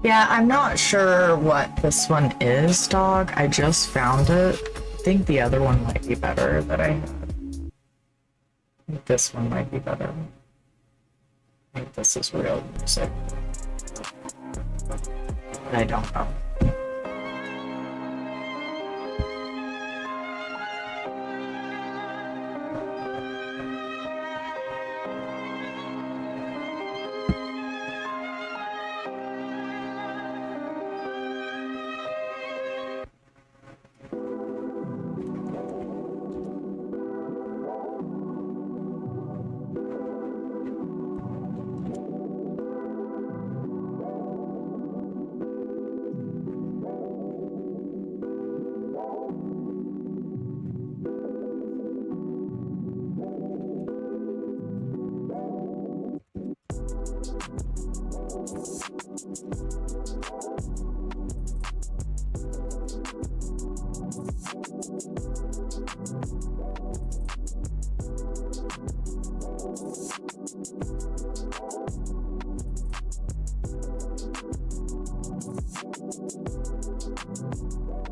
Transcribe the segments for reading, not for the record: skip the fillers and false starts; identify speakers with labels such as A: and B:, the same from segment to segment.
A: Yeah, I'm not sure what this one is, dog. I just found it. I think the other one might be better that I had. I think this one might be better. I think this is real music. I don't know.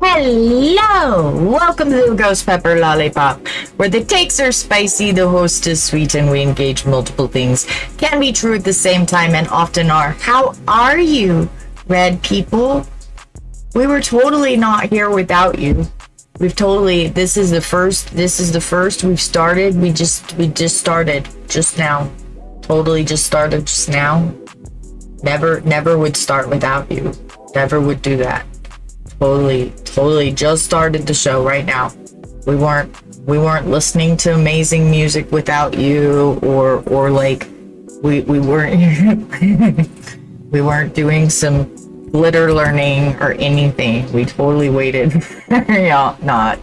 A: Hello! Welcome to the Ghost Pepper Lollipop, where the takes are spicy, the host is sweet, and we engage multiple things. Can be true at the same time and often are. How are you, red people? We were totally not here without you. This is the first we've started. We just started just now. Totally just started just now. Never would start without you. Never would do that. Totally just started the show right now. We weren't listening to amazing music without you, or like we weren't we weren't doing some glitter learning or anything. We totally waited. Yeah, not.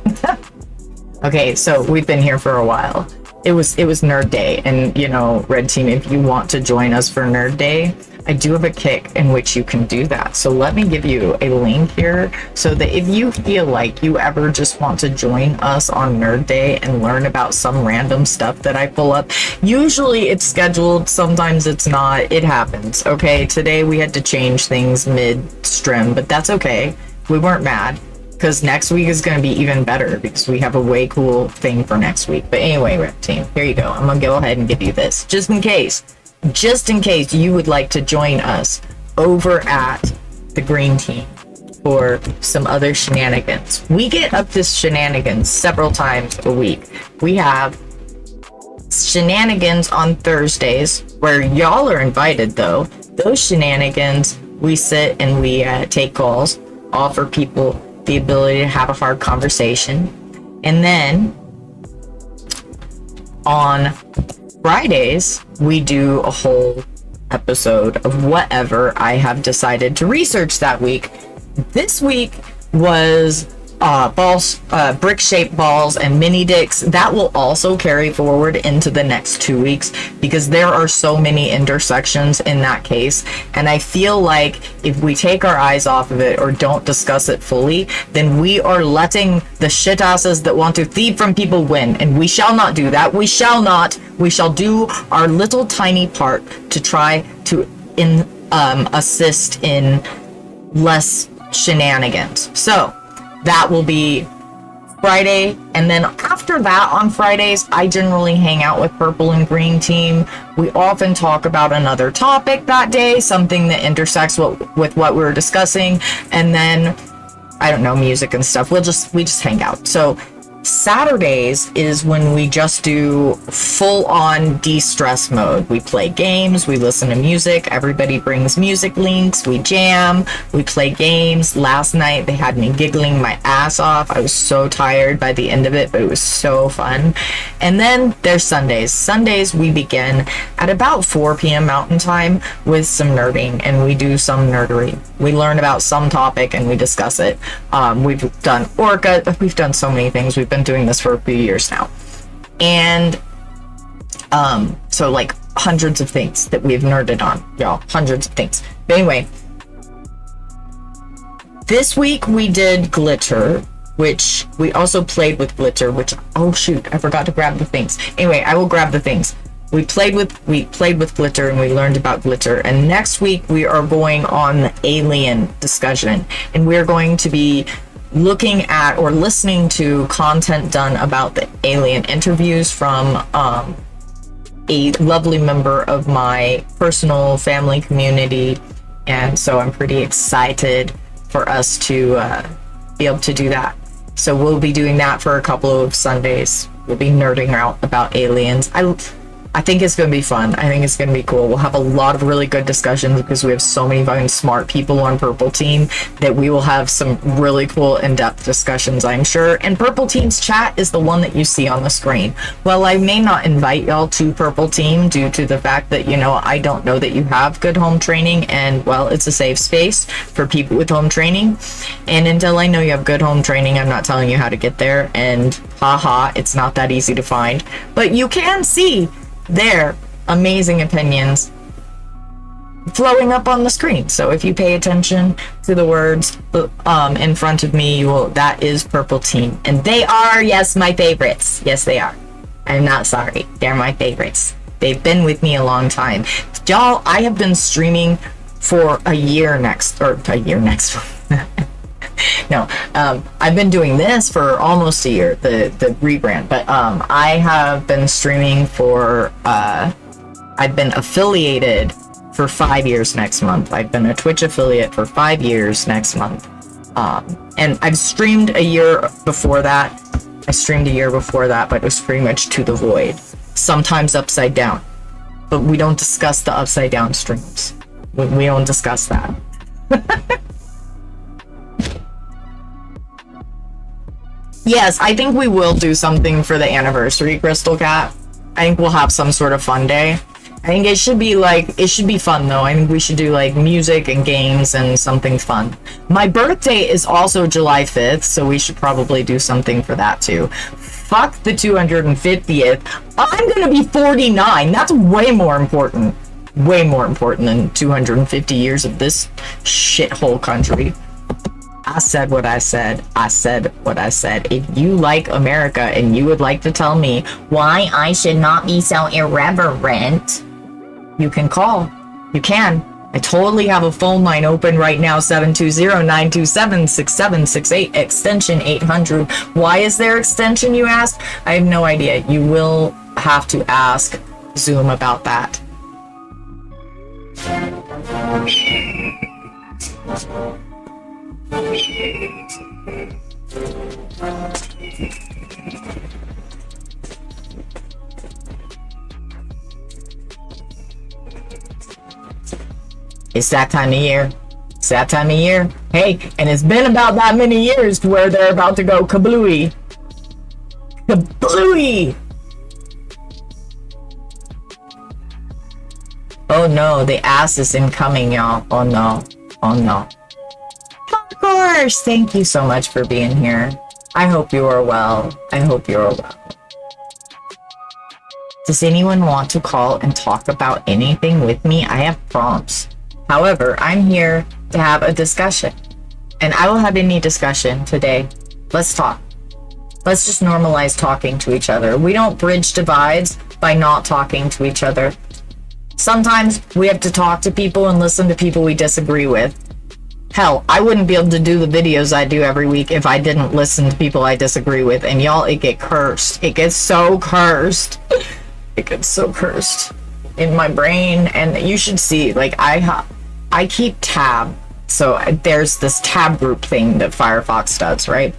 A: Okay, so we've been here for a while. It was Nerd Day, and Red Team, if you want to join us for Nerd Day, I do have a kick in which you can do that. So let me give you a link here so that if you feel like you ever just want to join us on Nerd Day and learn about some random stuff that I pull up, usually it's scheduled, sometimes it's not, it happens, okay? Today we had to change things mid-stream, but that's okay. We weren't mad, because next week is going to be even better because we have a way cool thing for next week. But anyway, Red Team, here you go. I'm going to go ahead and give you this just in case you would like to join us over at the Green Team for some other shenanigans. We get up to shenanigans several times a week. We have shenanigans on Thursdays where y'all are invited, though. Those shenanigans, we sit and we take calls, offer people the ability to have a hard conversation. And then on Fridays, we do a whole episode of whatever I have decided to research that week. This week was brick-shaped balls and mini dicks. That will also carry forward into the next 2 weeks because there are so many intersections in that case, and I feel like if we take our eyes off of it or don't discuss it fully, then we are letting the shitasses that want to thieve from people win, and we shall not do that. We shall do our little tiny part to try to assist in less shenanigans. So that will be Friday, and then after that on Fridays, I generally hang out with Purple and Green Team. We often talk about another topic that day, something that intersects with what we were discussing, and then I don't know, music and stuff. We just hang out. So Saturdays is when we just do full-on de-stress mode. We play games, we listen to music, everybody brings music links, we jam, we play games. Last night they had me giggling my ass off. I was so tired by the end of it, but it was so fun. And then there's Sundays. Sundays we begin at about 4 p.m. Mountain Time with some nerding, and we do some nerdery. We learn about some topic and we discuss it. We've done Orca, we've done so many things. We've been doing this for a few years now, and so like hundreds of things that we've nerded on, y'all, hundreds of things. But anyway, this week we did glitter, which we also played with glitter, which, oh shoot, I forgot to grab the things. Anyway, I will grab the things. we played with glitter and we learned about glitter. And next week we are going on the alien discussion, and we're going to be looking at or listening to content done about the alien interviews from a lovely member of my personal family community. And so I'm pretty excited for us to be able to do that. So we'll be doing that for a couple of Sundays. We'll be nerding out about aliens. I think it's going to be fun. I think it's going to be cool. We'll have a lot of really good discussions because we have so many fucking smart people on Purple Team that we will have some really cool in-depth discussions, I'm sure. And Purple Team's chat is the one that you see on the screen. Well, I may not invite y'all to Purple Team due to the fact that, I don't know that you have good home training, and, well, it's a safe space for people with home training. And until I know you have good home training, I'm not telling you how to get there. And haha, it's not that easy to find. But you can see their amazing opinions flowing up on the screen. So if you pay attention to the words in front of me, that is Purple Team. And they are, yes, my favorites. Yes, they are. I'm not sorry. They're my favorites. They've been with me a long time. Y'all, I have been streaming for a year next. No, I've been doing this for almost a year, the rebrand, but I have been streaming for, I've been affiliated for 5 years next month. I've been a Twitch affiliate for 5 years next month. And I've streamed a year before that. But it was pretty much to the void. Sometimes upside down. But we don't discuss the upside down streams. We don't discuss that. Yes, I think we will do something for the anniversary, Crystal Cat. I think we'll have some sort of fun day. I think it should be fun though. I think we should do like music and games and something fun. My birthday is also July 5th, so we should probably do something for that too. Fuck the 250th. I'm gonna be 49. That's way more important. Way more important than 250 years of this shithole country. I said what I said. I said what I said. If you like America and you would like to tell me why I should not be so irreverent, you can call. You can. I totally have a phone line open right now, 720-927-6768, extension 800. Why is there extension, you ask? I have no idea. You will have to ask Zoom about that. It's that time of year. It's that time of year. Hey, and it's been about that many years to where they're about to go kablooey. Kablooey! Oh no, the ass is incoming, y'all. Oh no. Oh no. Of course! Thank you so much for being here. I hope you are well. I hope you are well. Does anyone want to call and talk about anything with me? I have prompts. However, I'm here to have a discussion. And I will have any discussion today. Let's talk. Let's just normalize talking to each other. We don't bridge divides by not talking to each other. Sometimes we have to talk to people and listen to people we disagree with. Hell, I wouldn't be able to do the videos I do every week if I didn't listen to people I disagree with. And y'all, it get cursed. It gets so cursed. It gets so cursed in my brain. And you should see, like, I keep tab. So there's this tab group thing that Firefox does, right?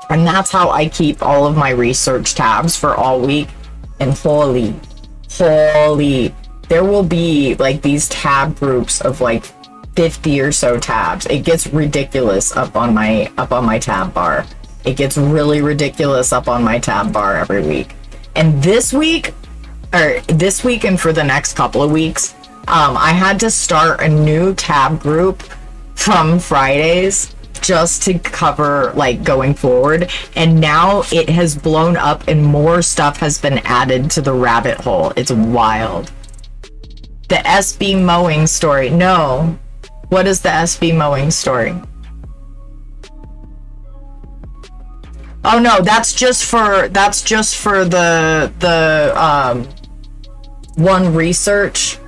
A: And that's how I keep all of my research tabs for all week. And holy, there will be like these tab groups of like 50 or so tabs. It gets ridiculous up on my tab bar. It gets really ridiculous up on my tab bar every week. And this week and for the next couple of weeks, I had to start a new tab group from Fridays just to cover like going forward, and now it has blown up and more stuff has been added to the rabbit hole. It's wild. The SB mowing story. No. What is the SB mowing story? Oh no, that's just for the one research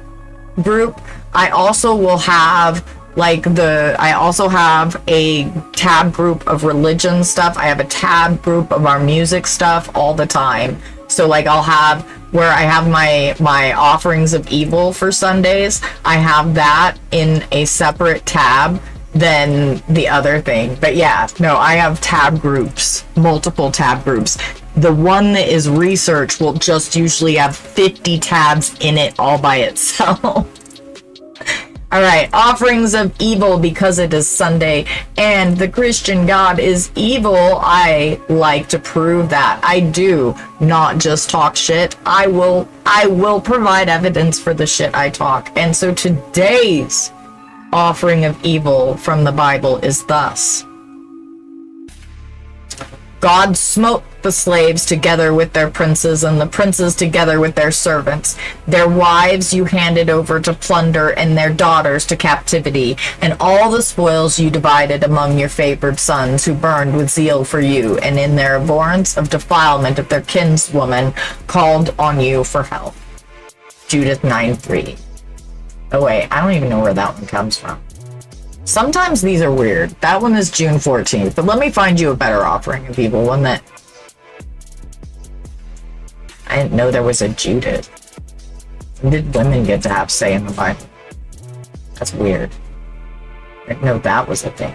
A: group. I also will have I also have a tab group of religion stuff. I have a tab group of our music stuff all the time. So like I'll have where I have my offerings of evil for Sundays, I have that in a separate tab than the other thing. But yeah, no, I have tab groups, multiple tab groups. The one that is research will just usually have 50 tabs in it all by itself. All right, offerings of evil, because it is Sunday and the Christian God is evil. I like to prove that. I do not just talk shit. I will provide evidence for the shit I talk. And so today's offering of evil from the Bible is thus. God smote the slaves together with their princes, and the princes together with their servants. Their wives you handed over to plunder, and their daughters to captivity. And all the spoils you divided among your favored sons, who burned with zeal for you, and in their abhorrence of defilement of their kinswoman called on you for help. Judith 9:3. Oh wait, I don't even know where that one comes from. Sometimes these are weird. That one is June 14th, but let me find you a better offering of evil, one that... I didn't know there was a Judith. When did women get to have say in the Bible? That's weird. I didn't know that was a thing.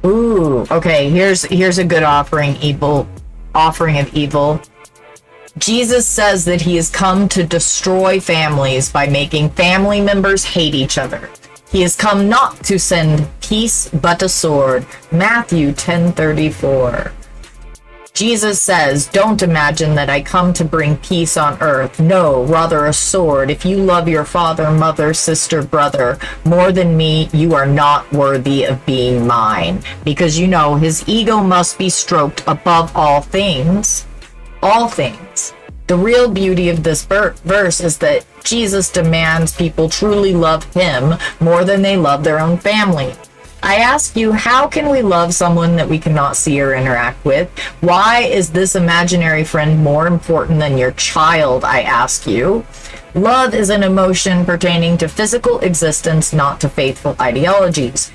A: Ooh, okay, here's a good offering of evil. Jesus says that he has come to destroy families by making family members hate each other. He has come not to send peace but a sword. Matthew 10:34. Jesus says, don't imagine that I come to bring peace on earth. No, rather a sword. If you love your father, mother, sister, brother more than me, you are not worthy of being mine. Because you know, his ego must be stroked above all things. All things. The real beauty of this verse is that Jesus demands people truly love him more than they love their own family. I ask you, how can we love someone that we cannot see or interact with? Why is this imaginary friend more important than your child, I ask you? Love is an emotion pertaining to physical existence, not to faithful ideologies.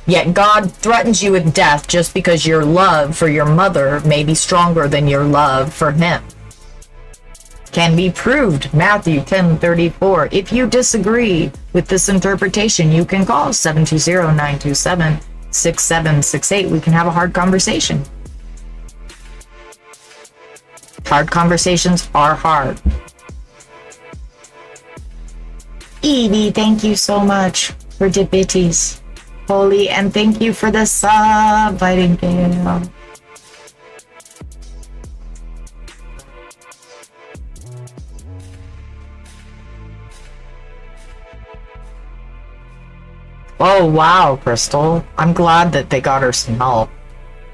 A: Yet God threatens you with death just because your love for your mother may be stronger than your love for him. Can be proved. Matthew 10:34. If you disagree with this interpretation, you can call 720-927-6768. We can have a hard conversation. Hard conversations are hard. Evie, thank you so much for the bitties. Holy, and thank you for the sub, Nightingale. Oh, wow, Crystal. I'm glad that they got her some help.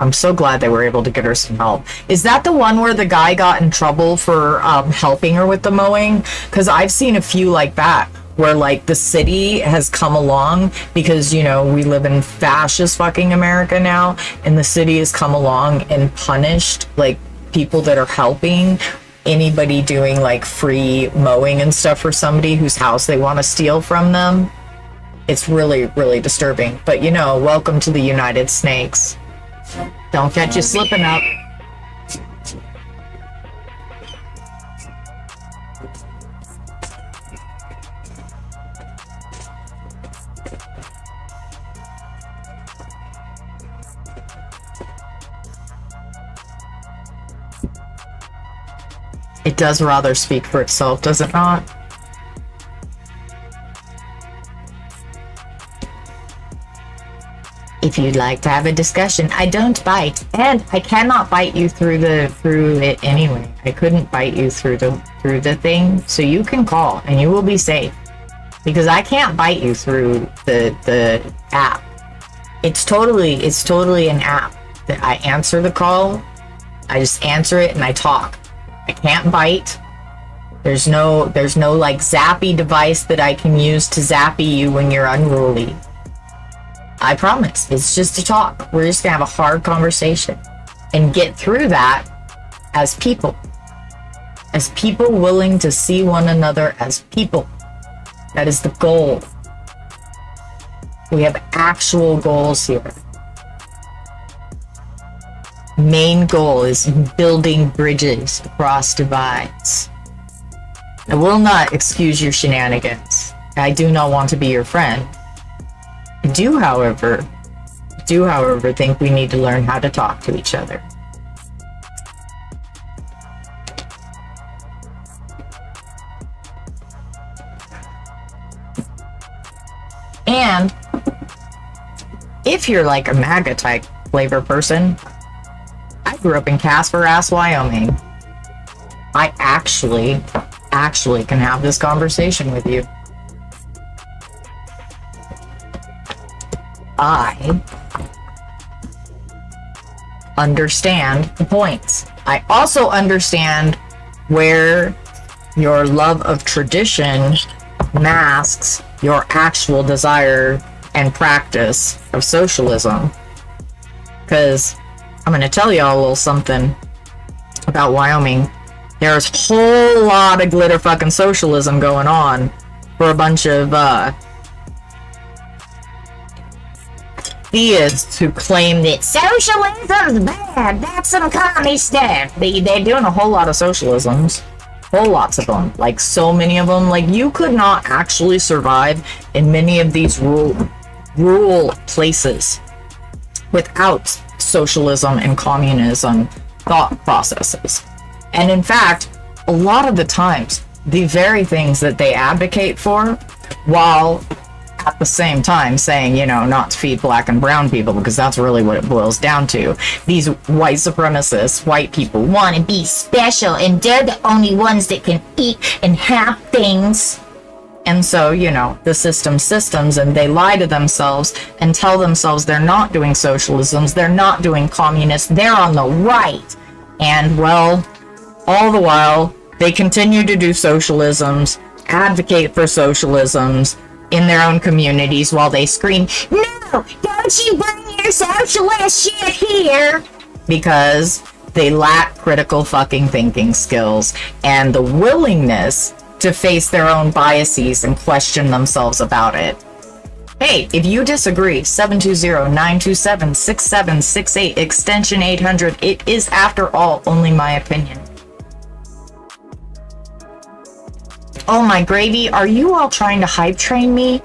A: I'm so glad they were able to get her some help. Is that the one where the guy got in trouble for helping her with the mowing? Because I've seen a few like that, where like the city has come along because, you know, we live in fascist fucking America now, and the city has come along and punished like people that are helping anybody doing like free mowing and stuff for somebody whose house they want to steal from them. It's really, really disturbing. But you know, welcome to the United Snakes. Don't catch you slipping up. It does rather speak for itself, does it not? If you'd like to have a discussion, I don't bite, and I cannot bite you through it anyway. I couldn't bite you through the thing, so you can call and you will be safe, because I can't bite you through the app. It's totally an app that I answer the call. I just answer it and I talk. I can't bite. There's no like zappy device that I can use to zappy you when you're unruly. I promise. It's just a talk. We're just gonna have a hard conversation and get through that as people. As people willing to see one another as people. That is the goal. We have actual goals here. Main goal is building bridges across divides. I will not excuse your shenanigans. I do not want to be your friend. I do, however, think we need to learn how to talk to each other. And if you're like a MAGA type flavor person, I grew up in Casper Ass, Wyoming. I actually can have this conversation with you. I understand the points. I also understand where your love of tradition masks your actual desire and practice of socialism. Because I'm gonna tell y'all a little something about Wyoming. There's a whole lot of glitter fucking socialism going on for a bunch of theists who claim that socialism's bad. That's some commie stuff. They're doing a whole lot of socialisms. Whole lots of them. Like, so many of them. Like, you could not actually survive in many of these rural places without socialism and communism thought processes. And in fact, a lot of the times, the very things that they advocate for, while at the same time saying, you know, not to feed black and brown people, because that's really what it boils down to. These white supremacists, white people, want to be special, and they're the only ones that can eat and have things. And so, you know, the systems, and they lie to themselves and tell themselves they're not doing socialisms, they're not doing communists, they're on the right. And, well, all the while, they continue to do socialisms, advocate for socialisms in their own communities while they scream, "No, don't you bring your socialist shit here!" Because they lack critical fucking thinking skills and the willingness to face their own biases and question themselves about it. Hey, if you disagree, 720-927-6768, extension 800. It is, after all, only my opinion. Oh my gravy, are you all trying to hype train me?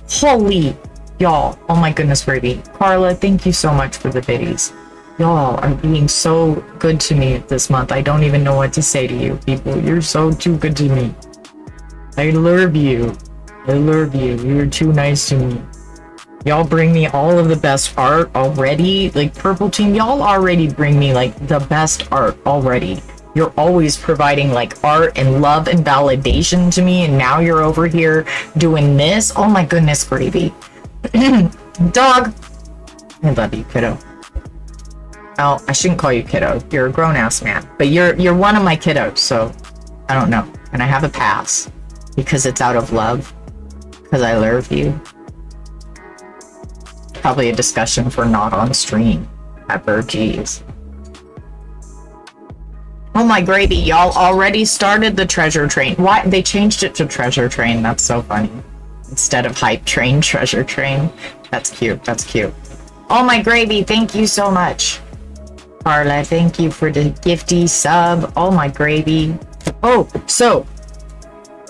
A: Holy y'all. Oh my goodness, gravy. Carla, thank you so much for the biddies. Y'all are being so good to me this month. I don't even know what to say to you people. You're so too good to me. I love you. I love you. You're too nice to me. Y'all bring me all of the best art already. Like, Purple Team, y'all already bring me like the best art already. You're always providing like art and love and validation to me, and now you're over here doing this. Oh my goodness, gravy. Dog. I love you, kiddo. Oh, I shouldn't call you kiddo. You're a grown-ass man. But you're one of my kiddos, so I don't know. And I have a pass. Because it's out of love. Because I love you. Probably a discussion for not on stream. Pepper, jeez. Oh my gravy, y'all already started the treasure train. Why? They changed it to treasure train. That's so funny. Instead of hype train, treasure train. That's cute. That's cute. Oh my gravy, thank you so much. Carla, thank you for the gifty sub. Oh my gravy. Oh, so,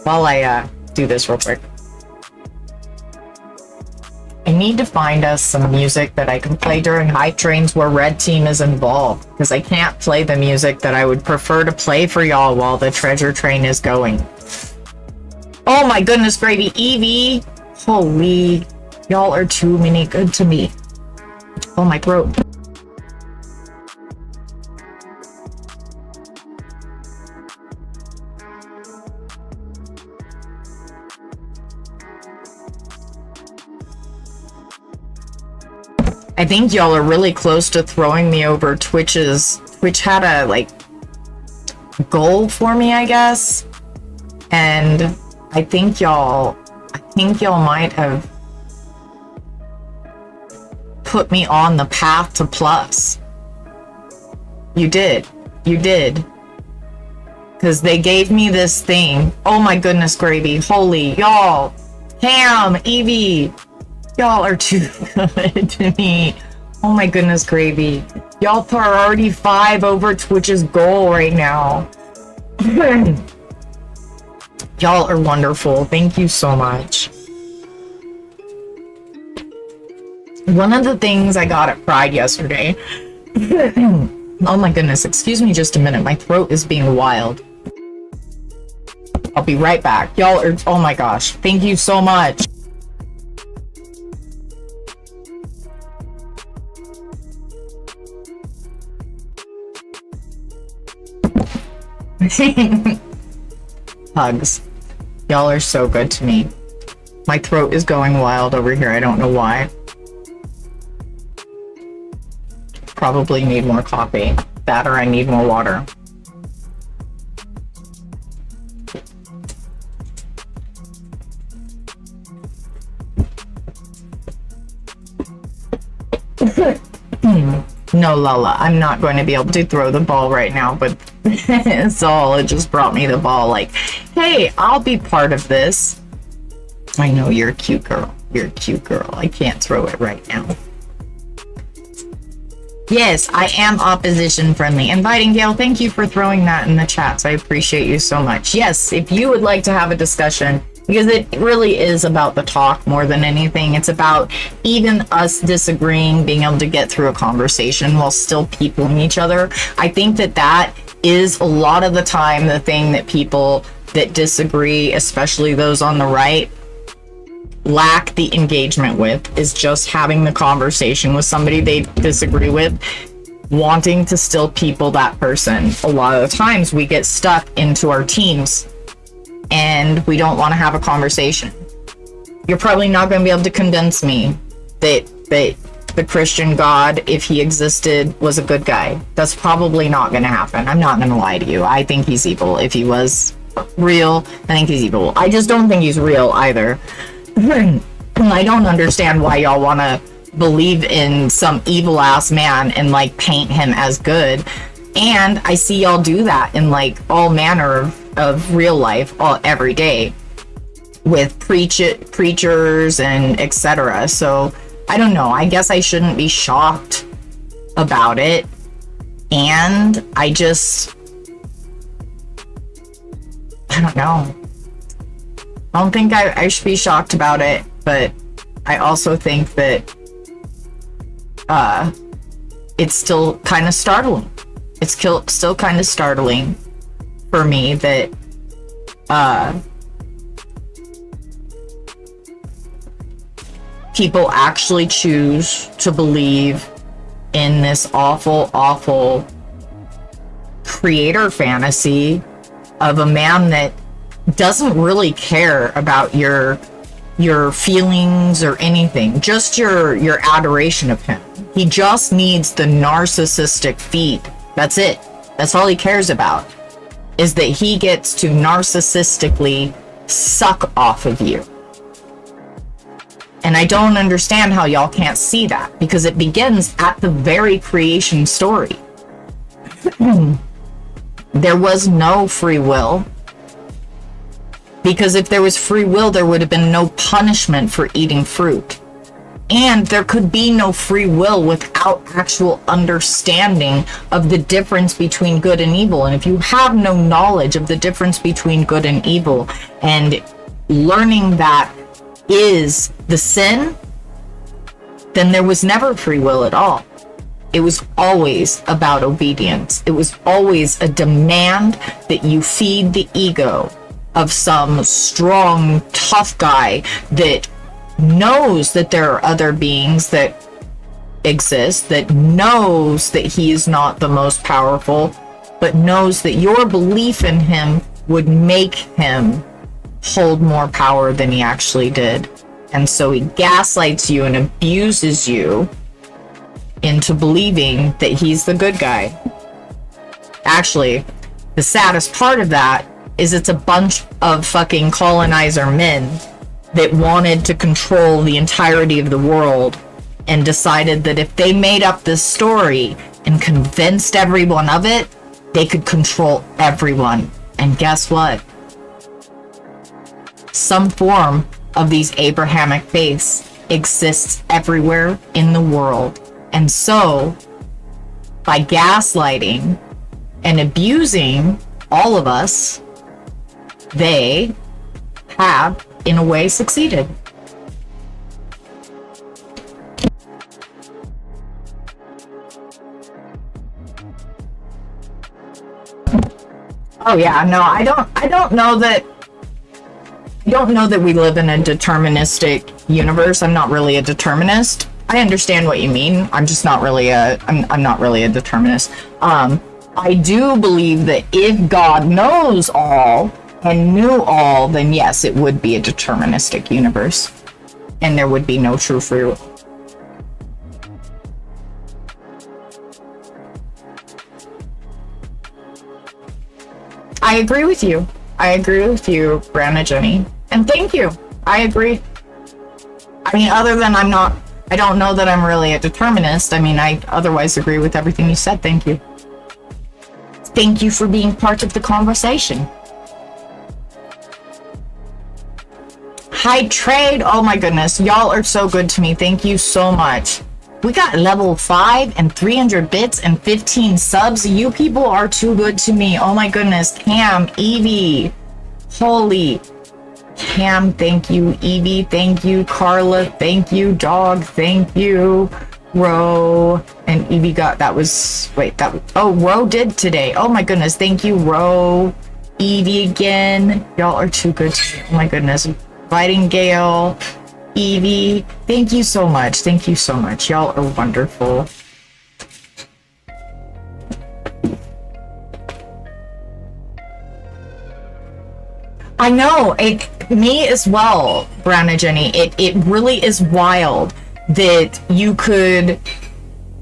A: while I do this real quick. I need to find us some music that I can play during hype trains where Red Team is involved, because I can't play the music that I would prefer to play for y'all while the treasure train is going. Oh my goodness, gravy. Evie. Holy. Y'all are too many good to me. Oh my throat. I think y'all are really close to throwing me over Twitch had a, like, goal for me, I guess. And I think y'all might have put me on the path to plus. You did. You did. Because they gave me this thing. Oh my goodness, gravy. Holy, y'all. Cam, Evie. Y'all are too good to me. Oh my goodness, gravy. Y'all are already 5 over Twitch's goal right now. Y'all are wonderful. Thank you so much. One of the things I got at Pride yesterday. Oh my goodness, excuse me just a minute. My throat is being wild. I'll be right back. Y'all are, oh my gosh. Thank you so much. Hugs. Y'all are so good to me. My throat is going wild over here. I don't know why. Probably need more coffee. That or I need more water. No, Lala, I'm not going to be able to throw the ball right now, but Saul, it just brought me the ball like, hey, I'll be part of this. I know, you're a cute girl. You're a cute girl. I can't throw it right now. Yes, I am opposition friendly. Inviting Gail, thank you for throwing that in the chats. I appreciate you so much. Yes, if you would like to have a discussion, because it really is about the talk more than anything. It's about even us disagreeing, being able to get through a conversation while still peopling each other. I think that that is a lot of the time the thing that people that disagree, especially those on the right, lack the engagement with, is just having the conversation with somebody they disagree with, wanting to still people that person. A lot of the times we get stuck into our teams and we don't want to have a conversation. You're probably not going to be able to convince me that the Christian God, if he existed, was a good guy. That's probably not going to happen. I'm not going to lie to you. I think he's evil. If he was real, I think he's evil. I just don't think he's real either. I don't understand why y'all want to believe in some evil ass man and like paint him as good. And I see y'all do that in like all manner of real life every day with preachers and etc. So I don't know. I guess I shouldn't be shocked about it. And I don't know. I don't think I should be shocked about it, but I also think that it's still kind of startling. It's still kind of startling for me that people actually choose to believe in this awful creator fantasy of a man that doesn't really care about your feelings or anything, just your adoration of him. He just needs the narcissistic feed. That's it. That's all he cares about, is that he gets to narcissistically suck off of you. And I don't understand how y'all can't see that, because it begins at the very creation story. There was no free will. Because if there was free will, there would have been no punishment for eating fruit. And there could be no free will without actual understanding of the difference between good and evil. And if you have no knowledge of the difference between good and evil, and learning that is the sin, then there was never free will at all. It was always about obedience. It was always a demand that you feed the ego of some strong, tough guy that knows that there are other beings that exist, that knows that he is not the most powerful, but knows that your belief in him would make him hold more power than he actually did. And so he gaslights you and abuses you into believing that he's the good guy. Actually, the saddest part of that is it's a bunch of fucking colonizer men that wanted to control the entirety of the world and decided that if they made up this story and convinced everyone of it, they could control everyone. And guess what? Some form of these Abrahamic faiths exists everywhere in the world. And so, by gaslighting and abusing all of us, they have, in a way, succeeded. Oh yeah, no, I don't know that we live in a deterministic universe. I'm not really a determinist. I understand what you mean. I'm just not really I'm not really a determinist. I do believe that if God knows all and knew all, then yes, it would be a deterministic universe. And there would be no true free will. I agree with you. I agree with you, Brana Jenny. And thank you. I agree. I mean, other than I don't know that I'm really a determinist. I mean, I otherwise agree with everything you said. Thank you. Thank you for being part of the conversation. Hi, Trade. Oh my goodness. Y'all are so good to me. Thank you so much. We got level 5 and 300 bits and 15 subs. You people are too good to me. Oh my goodness. Cam, Evie. Holy. Cam, thank you. Evie, thank you. Carla, thank you. Dog, thank you. Ro. And Evie got, Ro did today. Oh my goodness. Thank you, Ro. Evie again. Y'all are too good to me. Oh my goodness. Fighting Gale. Evie, thank you so much. Thank you so much. Y'all are wonderful. I know, me as well, Brana Jenny. It really is wild that you could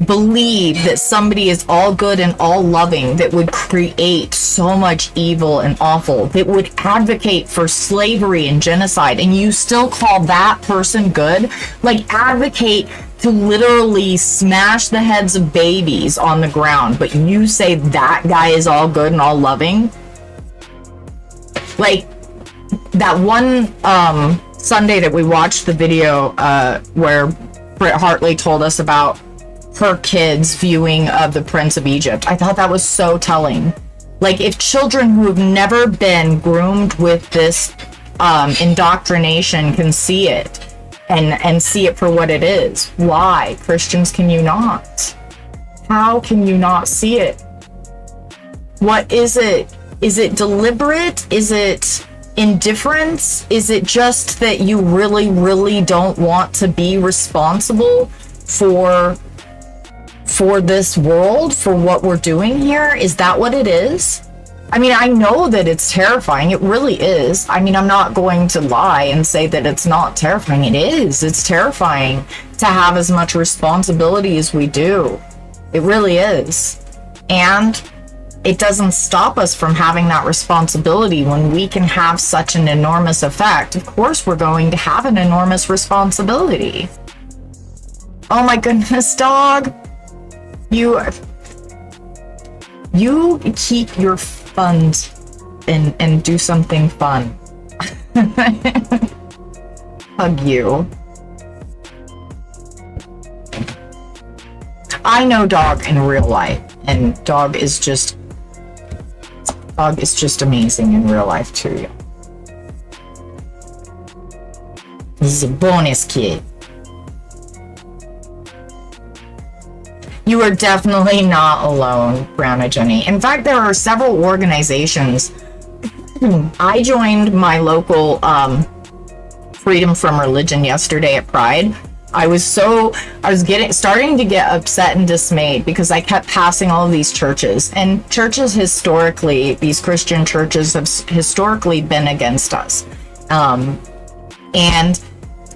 A: believe that somebody is all good and all loving, that would create so much evil and awful, that would advocate for slavery and genocide, and you still call that person good? Like, advocate to literally smash the heads of babies on the ground, but you say that guy is all good and all loving? Like, that one Sunday that we watched the video where Britt Hartley told us about her kids' viewing of the Prince of Egypt. I thought that was so telling. Like, if children who have never been groomed with this indoctrination can see it and see it for what it is, why, Christians, can you not? How can you not see it? What is it? Is it deliberate? Is it indifference? Is it just that you really, really don't want to be responsible for this world, for what we're doing here? Is that what it is? I mean, I know that it's terrifying. It really is. I mean, I'm not going to lie and say that it's not terrifying. It is. It's terrifying to have as much responsibility as we do. It really is. And it doesn't stop us from having that responsibility. When we can have such an enormous effect, of course we're going to have an enormous responsibility. Oh my goodness, dog. You keep your funds and do something fun. Hug you. I know Dog in real life, and Dog is just amazing in real life too. He's a bonus kid. You are definitely not alone, Browna Jenny. In fact, there are several organizations. I joined my local Freedom from Religion yesterday at Pride. I was starting to get upset and dismayed because I kept passing all of these churches, and churches historically, these Christian churches have historically been against us. And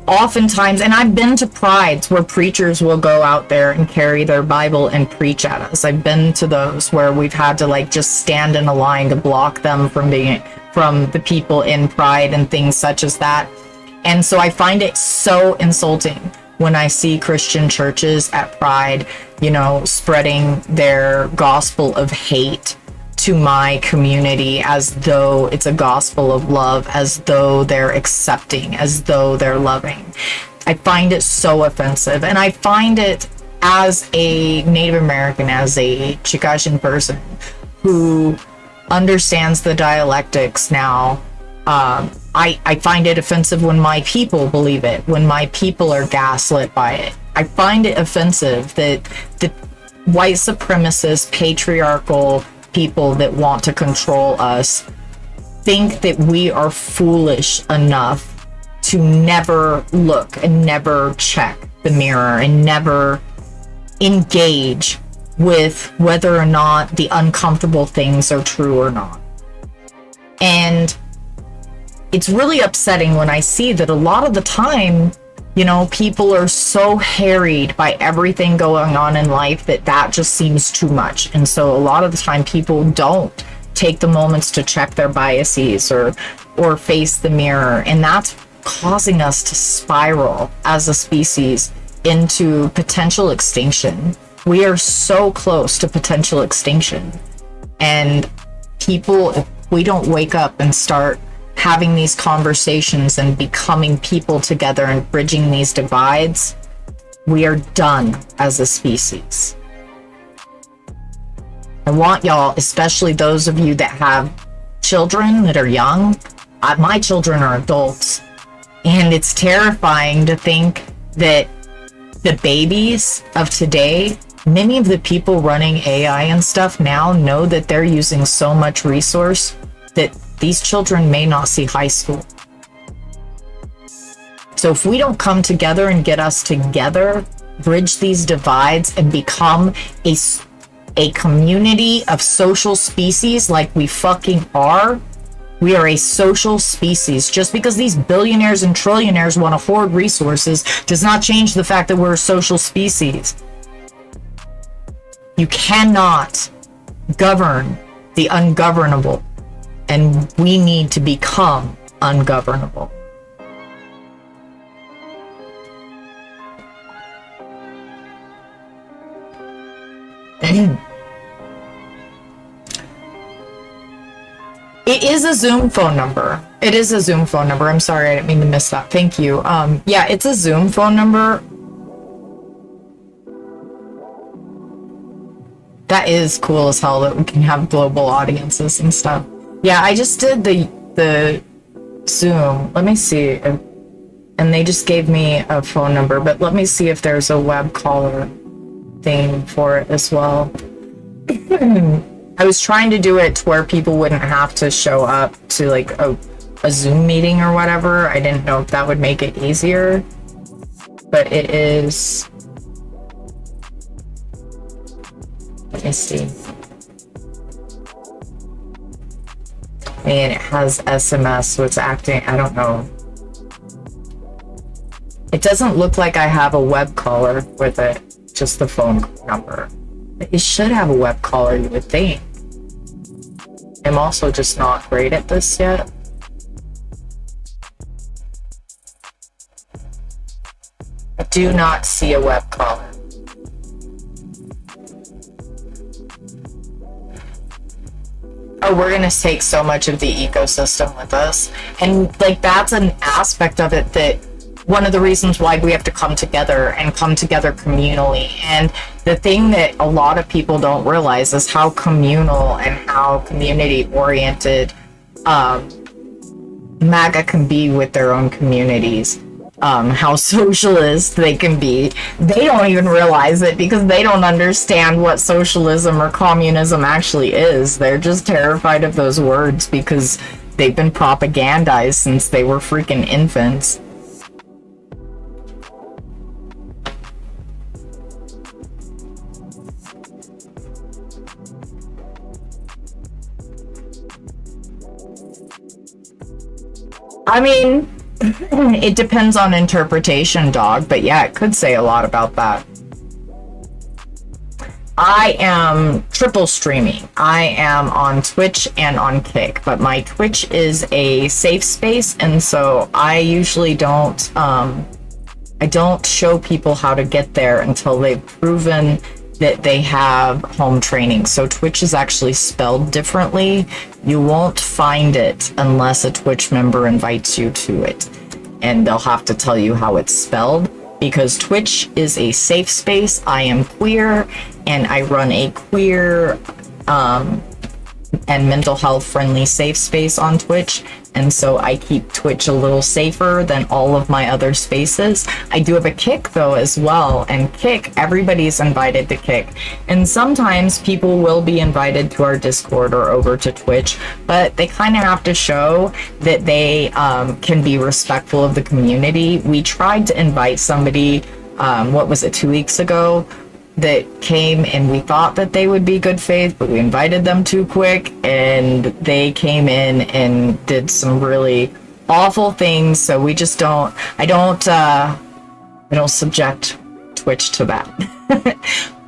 A: oftentimes, and I've been to Prides where preachers will go out there and carry their Bible and preach at us. I've been to those where we've had to just stand in a line to block them from the people in Pride and things such as that. And so I find it so insulting when I see Christian churches at Pride, you know, spreading their gospel of hate to my community as though it's a gospel of love, as though they're accepting, as though they're loving. I find it so offensive. And I find it, as a Native American, as a Chicashan person who understands the dialectics now, I find it offensive when my people believe it, when my people are gaslit by it. I find it offensive that the white supremacist, patriarchal people that want to control us think that we are foolish enough to never look and never check the mirror and never engage with whether or not the uncomfortable things are true or not. And it's really upsetting when I see that a lot of the time, you know, people are so harried by everything going on in life that just seems too much. And so a lot of the time people don't take the moments to check their biases or face the mirror. And that's causing us to spiral as a species into potential extinction. We are so close to potential extinction. And people, if we don't wake up and start having these conversations and becoming people together and bridging these divides, we are done as a species. I want y'all, especially those of you that have children that are young, my children are adults, and it's terrifying to think that the babies of today, many of the people running AI and stuff now know that they're using so much resource that these children may not see high school. So if we don't come together and get us together, bridge these divides and become a community of social species like we fucking are, we are a social species. Just because these billionaires and trillionaires want to hoard resources does not change the fact that we're a social species. You cannot govern the ungovernable, and we need to become ungovernable. It is a Zoom phone number. It is a Zoom phone number. I'm sorry, I didn't mean to miss that. Thank you. Yeah, it's a Zoom phone number. That is cool as hell that we can have global audiences and stuff. Yeah, I just did the Zoom. Let me see. And they just gave me a phone number, but let me see if there's a web caller thing for it as well. I was trying to do it to where people wouldn't have to show up to like a Zoom meeting or whatever. I didn't know if that would make it easier, but it is. Let me see. And it has SMS, so it's acting, I don't know. It doesn't look like I have a web caller with it, just the phone number. It should have a web caller, you would think. I'm also just not great at this yet. I do not see a web caller. Oh, we're gonna take so much of the ecosystem with us. And like that's an aspect of it that one of the reasons why we have to come together and come together communally. And the thing that a lot of people don't realize is how communal and how community oriented MAGA can be with their own communities. How socialist they can be. They don't even realize it because they don't understand what socialism or communism actually is. They're just terrified of those words because they've been propagandized since they were freaking infants. I mean, it depends on interpretation, dog, but yeah, it could say a lot about that. I am triple streaming. I am on Twitch and on Kick, but my Twitch is a safe space, and so I usually don't I don't show people how to get there until they've proven that they have home training. So Twitch is actually spelled differently. You won't find it unless a Twitch member invites you to it. And they'll have to tell you how it's spelled, because Twitch is a safe space. I am queer, and I run a queer and mental health friendly safe space on Twitch, and so I keep Twitch a little safer than all of my other spaces. I do have a Kick though as well, and Kick, everybody's invited to Kick, and sometimes people will be invited to our Discord or over to Twitch, but they kind of have to show that they can be respectful of the community. We tried to invite somebody, what was it, 2 weeks ago, that came, and we thought that they would be good faith, but we invited them too quick, and they came in and did some really awful things. So we just I don't subject Twitch to that.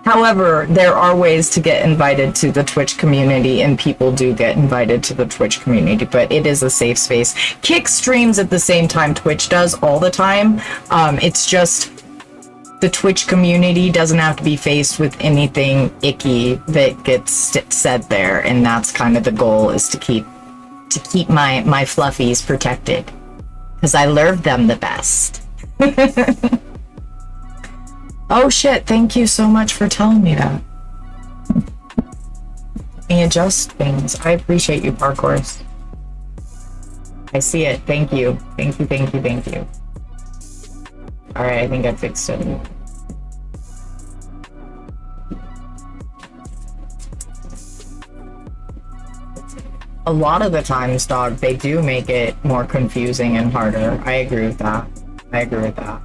A: However, there are ways to get invited to the Twitch community, and people do get invited to the Twitch community, but it is a safe space. Kick streams at the same time Twitch does all the time. It's just the Twitch community doesn't have to be faced with anything icky that gets said there, and that's kind of the goal, is to keep my fluffies protected, because I love them the best. Oh shit, thank you so much for telling me that. Let me adjust things. I appreciate you, Parkours. I see it. Thank you. Thank you, thank you, thank you. Alright, I think I fixed it. A lot of the times, dog, they do make it more confusing and harder. I agree with that. I agree with that.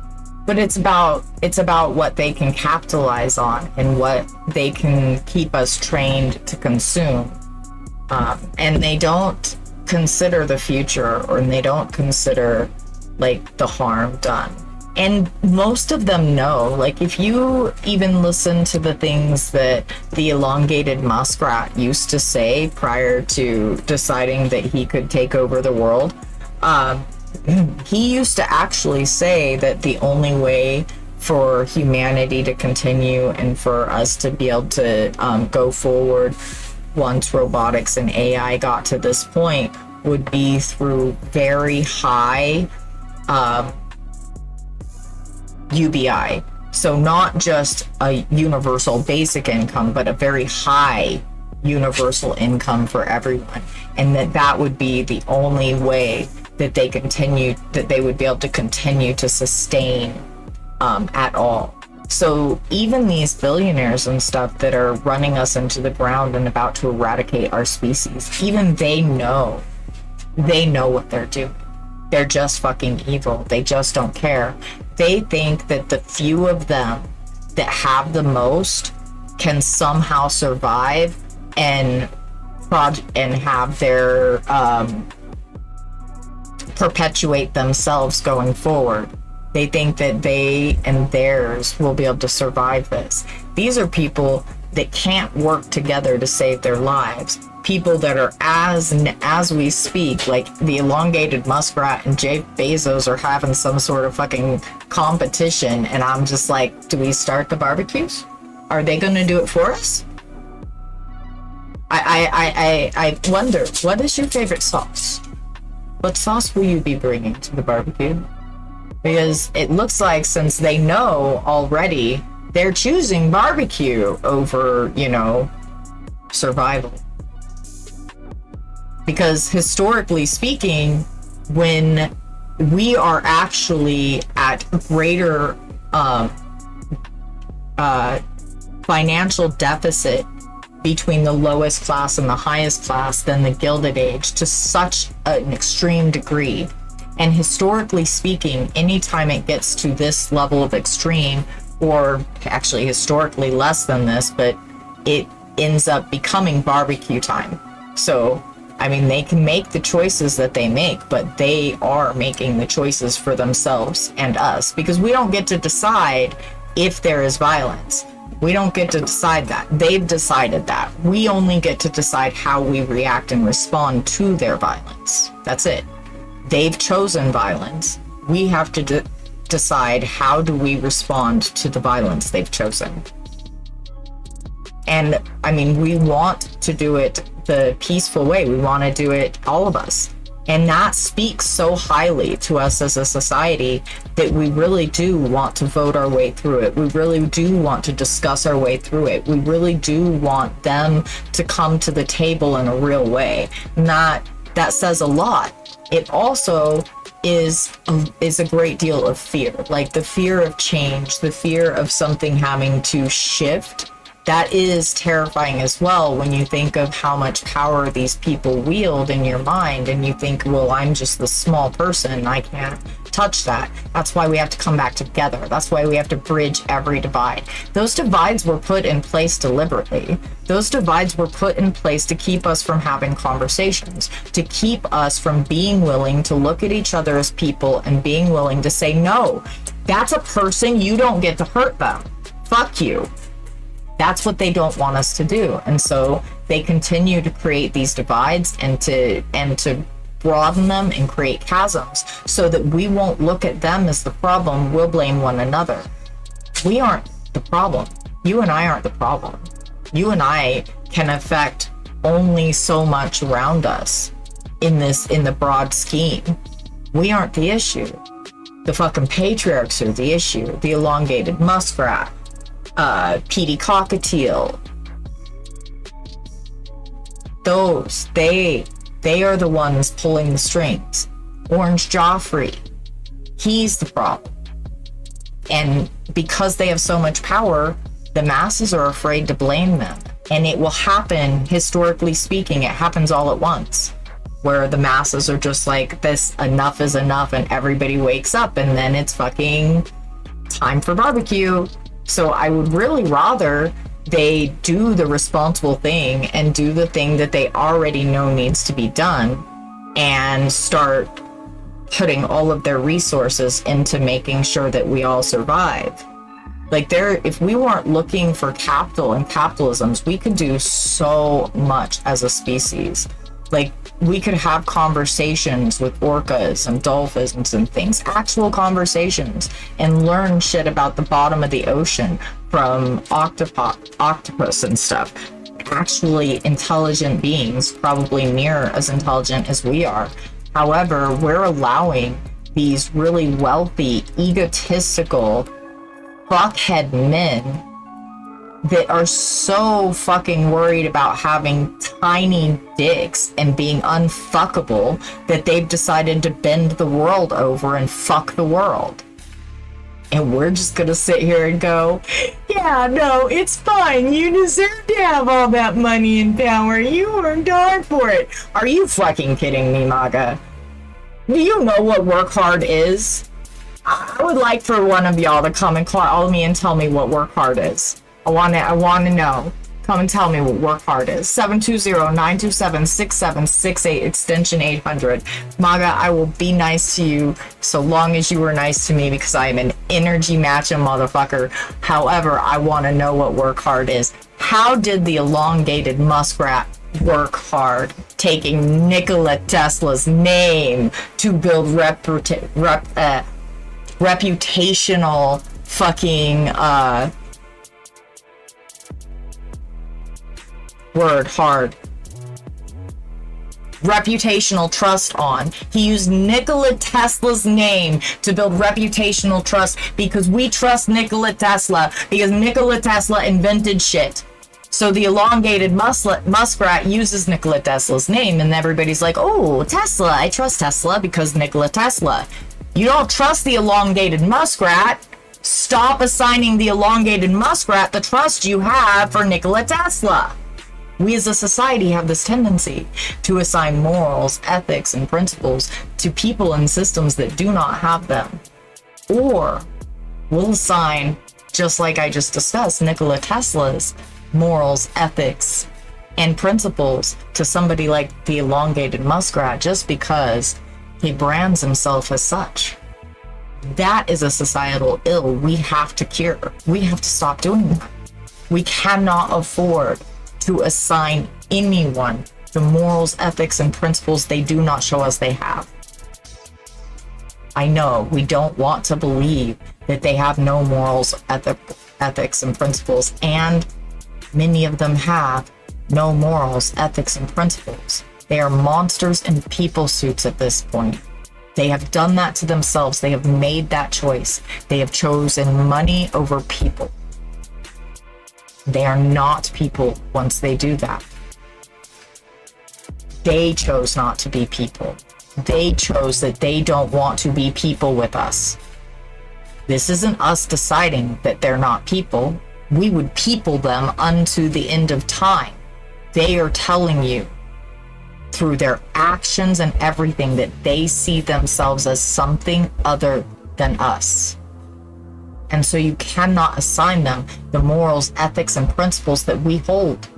A: But it's about what they can capitalize on and what they can keep us trained to consume. And they don't consider the future, or they don't consider like the harm done. And most of them know, like, if you even listen to the things that the elongated muskrat used to say prior to deciding that he could take over the world, he used to actually say that the only way for humanity to continue and for us to be able to go forward once robotics and AI got to this point would be through very high UBI. So not just a universal basic income, but a very high universal income for everyone. And that would be the only way that they would be able to continue to sustain at all. So even these billionaires and stuff that are running us into the ground and about to eradicate our species, even they know what they're doing. They're just fucking evil. They just don't care. They think that the few of them that have the most can somehow survive and have their perpetuate themselves going forward. They think that they and theirs will be able to survive this. These are people that can't work together to save their lives. People that are, as we speak, like the elongated muskrat and Jeff Bezos are having some sort of fucking competition, and I'm just like, do we start the barbecues? Are they gonna do it for us? I wonder, what is your favorite sauce? What sauce will you be bringing to the barbecue? Because it looks like, since they know already, they're choosing barbecue over, survival. Because historically speaking, when we are actually at greater financial deficit between the lowest class and the highest class than the Gilded Age, to such an extreme degree, and historically speaking, anytime it gets to this level of extreme, or actually historically less than this, but it ends up becoming barbecue time. So I mean, they can make the choices that they make, but they are making the choices for themselves and us, because we don't get to decide if there is violence. We don't get to decide that. They've decided that. We only get to decide how we react and respond to their violence. That's it. They've chosen violence. We have to decide, how do we respond to the violence they've chosen? And I mean, we want to do it the peaceful way. We want to do it, all of us. And that speaks so highly to us as a society that we really do want to vote our way through it. We really do want to discuss our way through it. We really do want them to come to the table in a real way. And that says a lot. It also is a great deal of fear, like the fear of change, the fear of something having to shift. That is terrifying as well when you think of how much power these people wield in your mind, and you think, well, I'm just the small person, I can't touch that. That's why we have to come back together. That's why we have to bridge every divide. Those divides were put in place deliberately. Those divides were put in place to keep us from having conversations, to keep us from being willing to look at each other as people and being willing to say, no, that's a person, you don't get to hurt them. Fuck you. That's what they don't want us to do. And so they continue to create these divides and to broaden them and create chasms so that we won't look at them as the problem. We'll blame one another. We aren't the problem. You and I aren't the problem. You and I can affect only so much around us in the broad scheme. We aren't the issue. The fucking patriarchs are the issue. The elongated muskrat, PD cockatiel, those, they are the ones pulling the strings. Orange Joffrey, he's the problem. And because they have so much power, the masses are afraid to blame them. And it will happen, historically speaking, it happens all at once, where the masses are just like, this, enough is enough, and everybody wakes up, and then it's fucking time for barbecue. So I would really rather they do the responsible thing and do the thing that they already know needs to be done, and start putting all of their resources into making sure that we all survive. Like, if we weren't looking for capital and capitalisms, we could do so much as a species. Like, we could have conversations with orcas and dolphins and things, actual conversations, and learn shit about the bottom of the ocean from octopus and stuff. Actually intelligent beings, probably near as intelligent as we are. However, we're allowing these really wealthy, egotistical, fuckhead men that are so fucking worried about having tiny dicks and being unfuckable that they've decided to bend the world over and fuck the world. And we're just gonna sit here and go, yeah, no, it's fine. You deserve to have all that money and power. You worked hard for it. Are you fucking kidding me, MAGA? Do you know what work hard is? I would like for one of y'all to come and call me and tell me what work hard is. I want to know. Come and tell me what work hard is. 720-927-6768, extension 800. MAGA, I will be nice to you so long as you were nice to me, because I am an energy matching motherfucker. However, I want to know what work hard is. How did the elongated muskrat work hard, taking Nikola Tesla's name to build reputational fucking reputational trust on. He used Nikola Tesla's name to build reputational trust, because we trust Nikola Tesla, because Nikola Tesla invented shit. So the elongated muskrat uses Nikola Tesla's name, and everybody's like, oh, Tesla, I trust Tesla because Nikola Tesla. You don't trust the elongated muskrat. Stop assigning the elongated muskrat the trust you have for Nikola Tesla. We as a society have this tendency to assign morals, ethics, and principles to people and systems that do not have them. Or we'll assign, just like I just discussed, Nikola Tesla's morals, ethics, and principles to somebody like the elongated muskrat just because he brands himself as such. That is a societal ill we have to cure. We have to stop doing that. We cannot afford to assign anyone the morals, ethics, and principles they do not show us they have. I know we don't want to believe that they have no morals, ethics, and principles, and many of them have no morals, ethics, and principles. They are monsters in people suits at this point. They have done that to themselves. They have made that choice. They have chosen money over people. They are not people once they do that. They chose not to be people. They chose that they don't want to be people with us. This isn't us deciding that they're not people. We would people them unto the end of time. They are telling you through their actions and everything that they see themselves as something other than us. And so you cannot assign them the morals, ethics, and principles that we hold.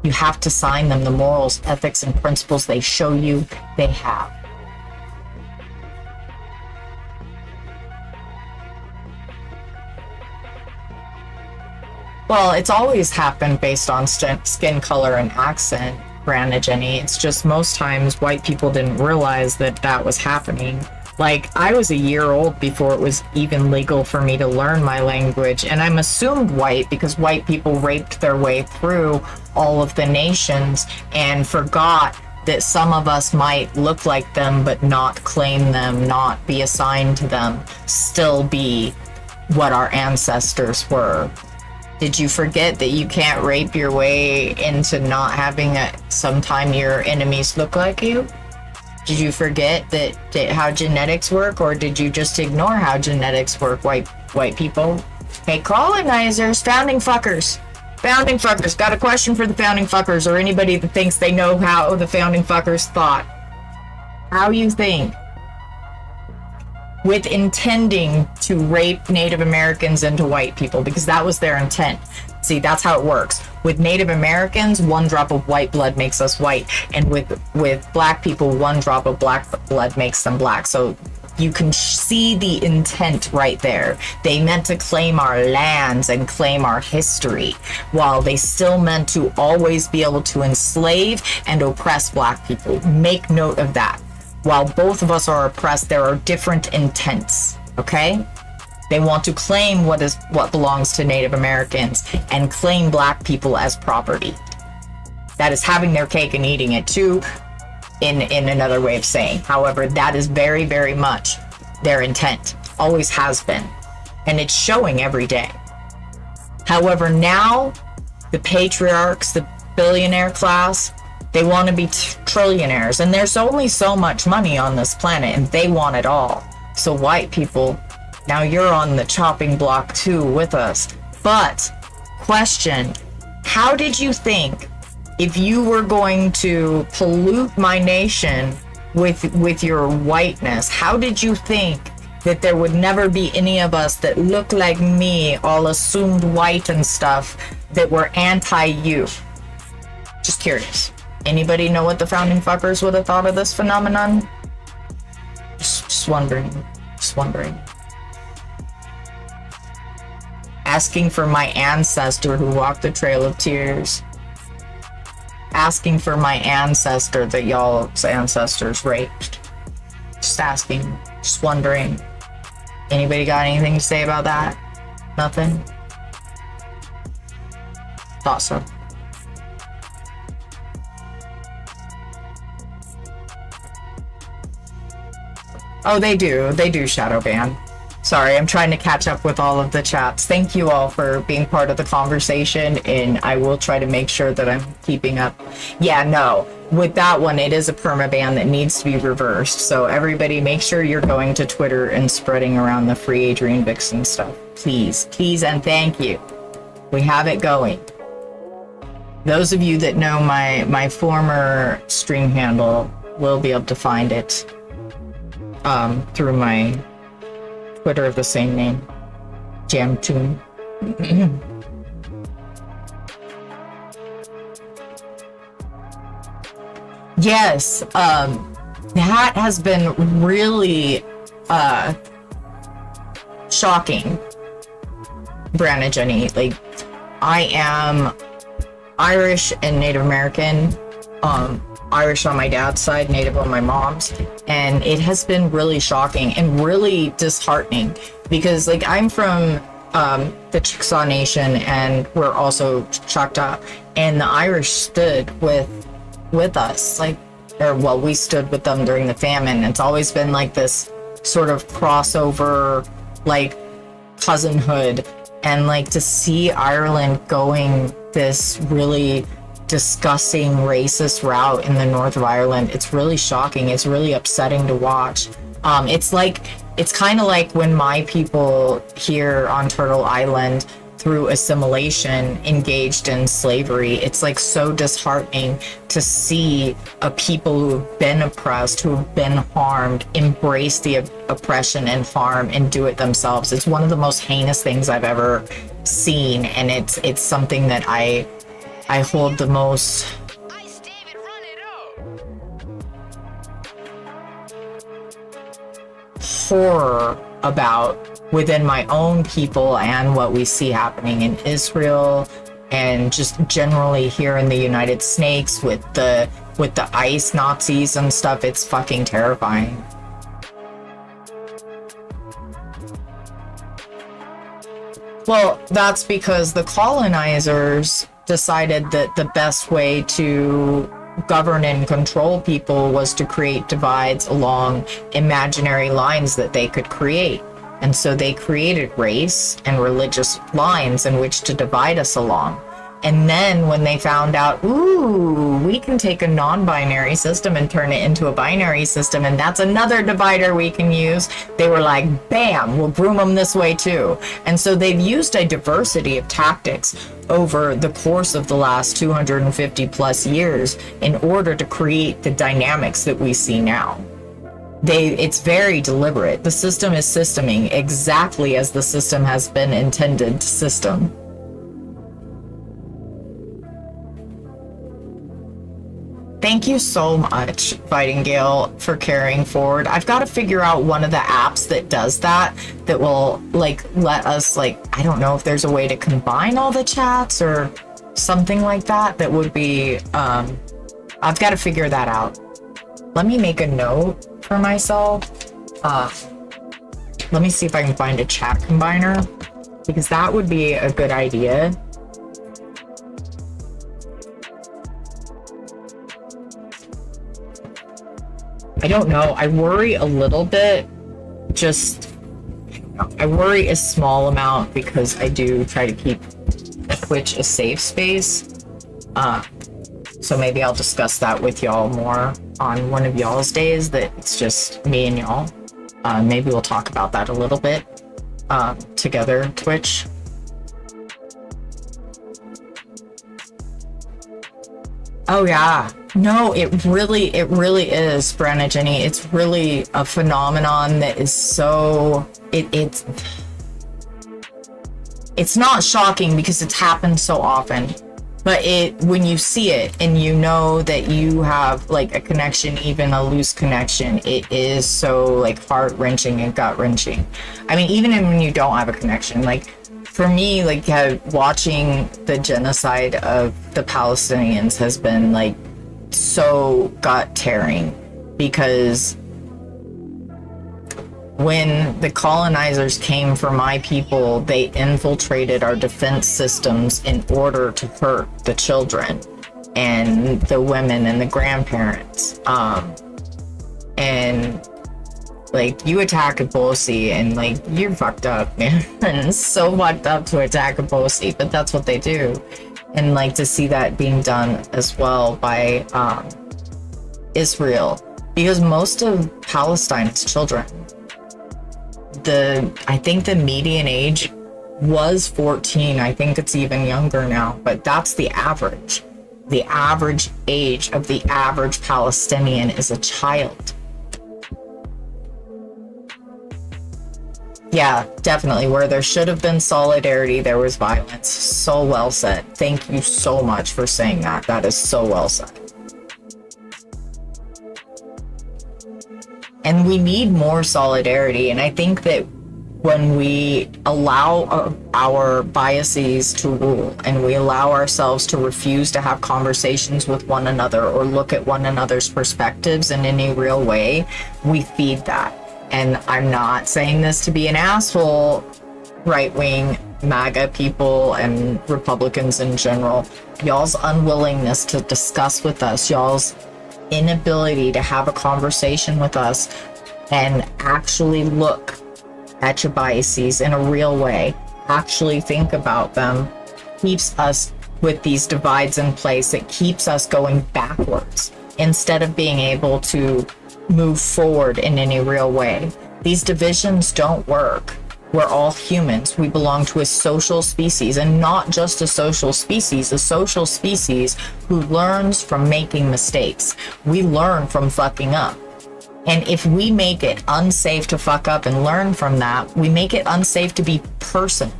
A: You have to assign them the morals, ethics, and principles they show you they have. Well, it's always happened based on skin color and accent, Brandon Jenny. It's just most times white people didn't realize that that was happening. Like, I was a year old before it was even legal for me to learn my language, and I'm assumed white because white people raped their way through all of the nations and forgot that some of us might look like them but not claim them, not be assigned to them, still be what our ancestors were. Did you forget that you can't rape your way into not having sometime your enemies look like you? Did you forget that how genetics work, or did you just ignore how genetics work, white people? Hey, colonizers, founding fuckers, got a question for the founding fuckers, or anybody that thinks they know how the founding fuckers thought. How you think? With intending to rape Native Americans into white people, because that was their intent. See, that's how it works. With Native Americans, one drop of white blood makes us white, and with black people, one drop of black blood makes them black. So you can see the intent right there. They meant to claim our lands and claim our history, while they still meant to always be able to enslave and oppress black people. Make note of that. While both of us are oppressed, there are different intents, okay? They want to claim what belongs to Native Americans and claim black people as property. That is having their cake and eating it too, in another way of saying. However, that is very, very much their intent. Always has been. And it's showing every day. However, now, the patriarchs, the billionaire class, they want to be trillionaires, and there's only so much money on this planet, and they want it all. So white people, now you're on the chopping block too with us. But, question, how did you think, if you were going to pollute my nation with your whiteness, how did you think that there would never be any of us that look like me, all assumed white and stuff, that were anti-you? Just curious. Anybody know what the founding fuckers would have thought of this phenomenon? Just wondering. Asking for my ancestor who walked the Trail of Tears. Asking for my ancestor that y'all's ancestors raped. Just asking. Just wondering. Anybody got anything to say about that? Nothing? Thought so. Oh, they do shadow ban. Sorry, I'm trying to catch up with all of the chats. Thank you all for being part of the conversation, and I will try to make sure that I'm keeping up. Yeah, no, with that one, it is a permaban that needs to be reversed. So everybody, make sure you're going to Twitter and spreading around the free Adrian Vixen stuff. Please, and thank you. We have it going. Those of you that know my former stream handle will be able to find it through my Twitter of the same name, Jamtoon. Yes, that has been really shocking, Brandon Jenny. Like, I am Irish and Native American. Irish on my dad's side, Native on my mom's, and it has been really shocking and really disheartening because, like, I'm from the Chickasaw Nation, and we're also Choctaw, and the Irish stood with us, like, or well, we stood with them during the famine. It's always been like this sort of crossover, like, cousinhood, and like to see Ireland going this really disgusting racist route in the north of Ireland, it's really shocking. It's really upsetting to watch. It's kind of like when my people here on Turtle Island, through assimilation, engaged in slavery. It's like so disheartening to see a people who have been oppressed, who have been harmed, embrace the oppression and harm and do it themselves. It's one of the most heinous things I've ever seen, and it's something that I hold the most horror about within my own people and what we see happening in Israel and just generally here in the United States with the ICE Nazis and stuff. It's fucking terrifying. Well, that's because the colonizers decided that the best way to govern and control people was to create divides along imaginary lines that they could create. And so they created race and religious lines in which to divide us along. And then when they found out, ooh, we can take a non-binary system and turn it into a binary system, and that's another divider we can use, they were like, bam, we'll groom them this way too. And so they've used a diversity of tactics over the course of the last 250 plus years in order to create the dynamics that we see now. It's very deliberate. The system is systeming exactly as the system has been intended to system. Thank you so much, Fighting Gale, for carrying forward. I've got to figure out one of the apps that does that will, like, let us, like, I don't know if there's a way to combine all the chats or something like that. That would be, I've got to figure that out. Let me make a note for myself. Let me see if I can find a chat combiner, because that would be a good idea. I don't know. I worry a little bit. I worry a small amount because I do try to keep Twitch a safe space. So maybe I'll discuss that with y'all more on one of y'all's days that it's just me and y'all. Maybe we'll talk about that a little bit together, Twitch. Oh yeah. No, it really is, Brenna Jenny. It's really a phenomenon that is so it's not shocking because it's happened so often. But when you see it and you know that you have like a connection, even a loose connection, it is so like heart-wrenching and gut-wrenching. I mean, even when you don't have a connection, like for me, like watching the genocide of the Palestinians has been like so gut-tearing, because when the colonizers came for my people, they infiltrated our defense systems in order to hurt the children and the women and the grandparents. And like, you attack a Bosi and like, you're fucked up, man. And it's so fucked up to attack a Bosi, but that's what they do. And like to see that being done as well by Israel, because most of Palestine is children. I think the median age was 14. I think it's even younger now, but that's the average. The average age of the average Palestinian is a child. Yeah, definitely. Where there should have been solidarity, there was violence. So well said. Thank you so much for saying that. That is so well said. And we need more solidarity. And I think that when we allow our biases to rule and we allow ourselves to refuse to have conversations with one another or look at one another's perspectives in any real way, we feed that. And I'm not saying this to be an asshole, right-wing MAGA people and Republicans in general. Y'all's unwillingness to discuss with us, y'all's inability to have a conversation with us and actually look at your biases in a real way, actually think about them, keeps us with these divides in place. It keeps us going backwards instead of being able to move forward in any real way. These divisions don't work. We're all humans. We belong to a social species, and not just a social species who learns from making mistakes. We learn from fucking up. And if we make it unsafe to fuck up and learn from that, we make it unsafe to be person.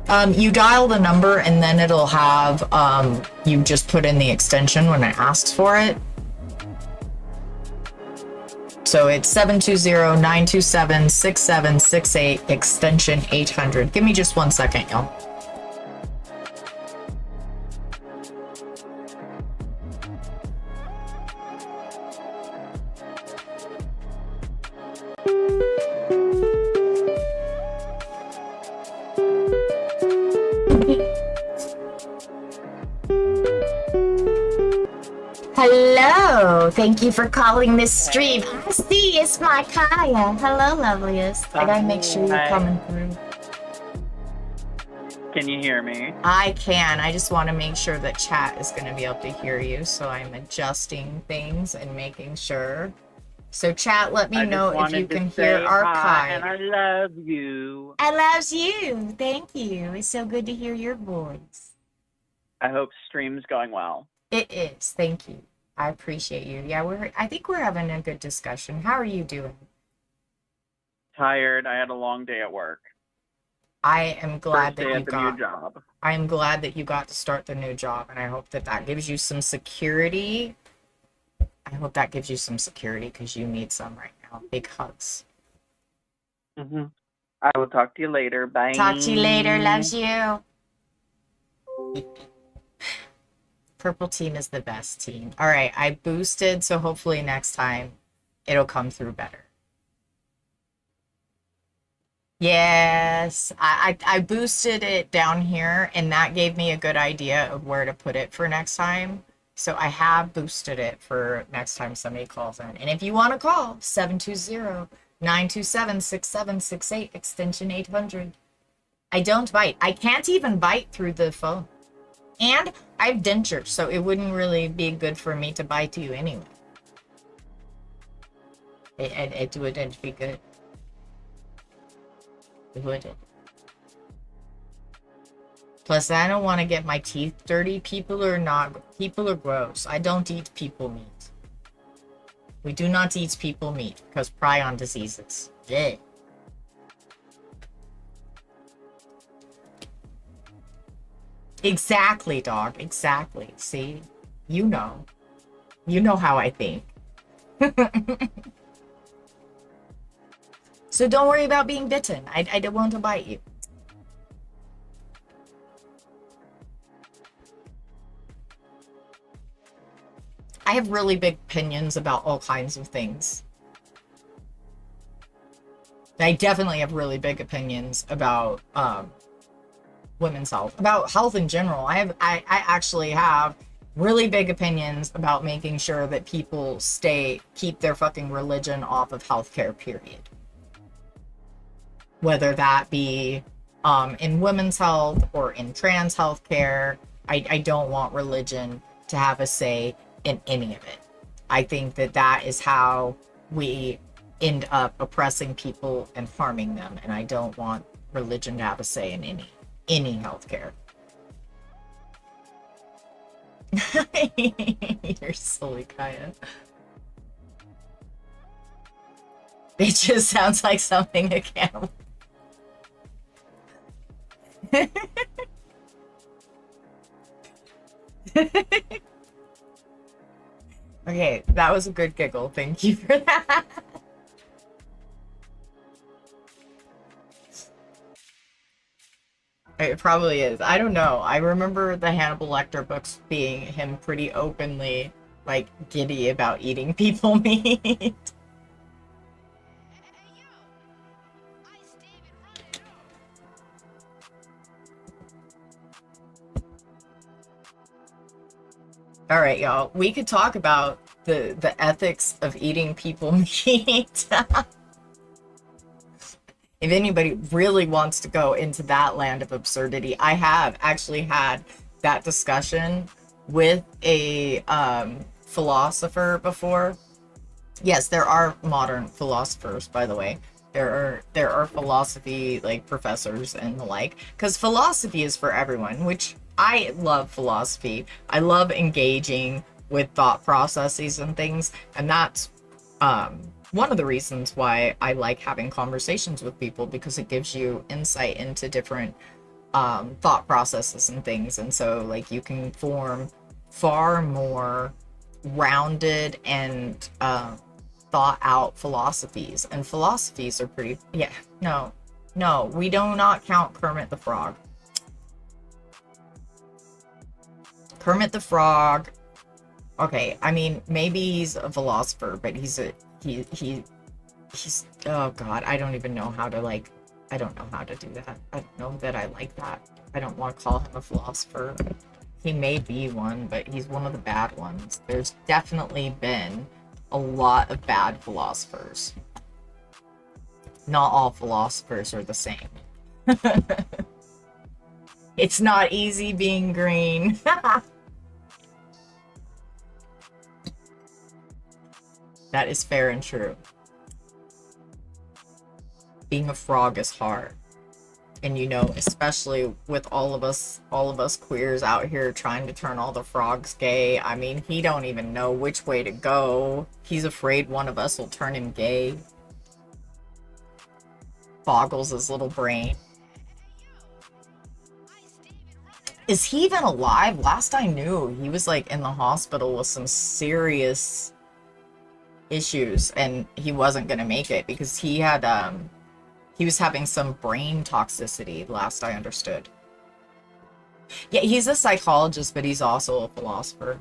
A: You dial the number and then it'll have, you just put in the extension when it asks for it. So it's 720-927-6768, extension 800. Give me just 1 second, y'all. Hello, thank you for calling this stream. I see, it's my Kaya. Hello, loveliest. I gotta make sure you're coming through.
B: Can you hear me?
A: I can. I just want to make sure that chat is going to be able to hear you, so I'm adjusting things and making sure. So chat, let me know if you can hear our Kaya.
B: And I love you.
A: I love you. Thank you. It's so good to hear your voice.
B: I hope stream's going well.
A: It is. Thank you. I appreciate you. Yeah, I think we're having a good discussion. How are you doing?
B: Tired. I had a long day at work.
A: I am glad that you got
B: new job.
A: I am glad that you got to start the new job, and I hope that that gives you some security. I hope that gives you some security because you need some right now. Big hugs.
B: Mm-hmm. I will talk to you later. Bye.
A: Talk to you later. Loves you. Purple team is the best team. All right, I boosted, so hopefully next time it'll come through better. Yes, I boosted it down here, and that gave me a good idea of where to put it for next time. So I have boosted it for next time somebody calls in. And if you want to call, 720-927-6768, extension 800. I don't bite. I can't even bite through the phone. And I have dentures, so it wouldn't really be good for me to bite you anyway. It wouldn't be good. It wouldn't. Plus, I don't want to get my teeth dirty. People are gross. I don't eat people meat. We do not eat people meat because prion diseases. Yeah. Exactly, dog. Exactly. See? You know. You know how I think. So don't worry about being bitten. I don't want to bite you. I have really big opinions about all kinds of things. I definitely have really big opinions about women's health, about health in general. I actually have really big opinions about making sure that people keep their fucking religion off of healthcare, period. Whether that be in women's health or in trans healthcare, I don't want religion to have a say in any of it. I think that that is how we end up oppressing people and harming them, and I don't want religion to have a say in any healthcare. You're silly, Kaya. It just sounds like something a camel. Okay, that was a good giggle. Thank you for that. It probably is. I don't know. I remember the Hannibal Lecter books being him pretty openly, like, giddy about eating people meat. All right, y'all. We could talk about the ethics of eating people meat. If anybody really wants to go into that land of absurdity, I have actually had that discussion with a philosopher before. Yes, there are modern philosophers, by the way. There are philosophy like professors and the like, because philosophy is for everyone, which I love philosophy. I love engaging with thought processes and things, and that's one of the reasons why I like having conversations with people, because it gives you insight into different thought processes and things, and so like you can form far more rounded and thought out philosophies, and philosophies are pretty, yeah, no, we do not count Kermit the Frog. Kermit the Frog, okay, I mean, maybe he's a philosopher, but he's oh god, I don't even know how to, like, I don't know how to do that. I don't know that I like that. I don't want to call him a philosopher. He may be one, but he's one of the bad ones. There's definitely been a lot of bad philosophers. Not all philosophers are the same. It's not easy being green. That is fair and true. Being a frog is hard. And you know, especially with all of us queers out here trying to turn all the frogs gay. I mean, he don't even know which way to go. He's afraid one of us will turn him gay. Boggles his little brain. Is he even alive? Last I knew, he was like in the hospital with some serious issues, and he wasn't gonna make it because he had he was having some brain toxicity, last I understood. Yeah, he's a psychologist, but he's also a philosopher.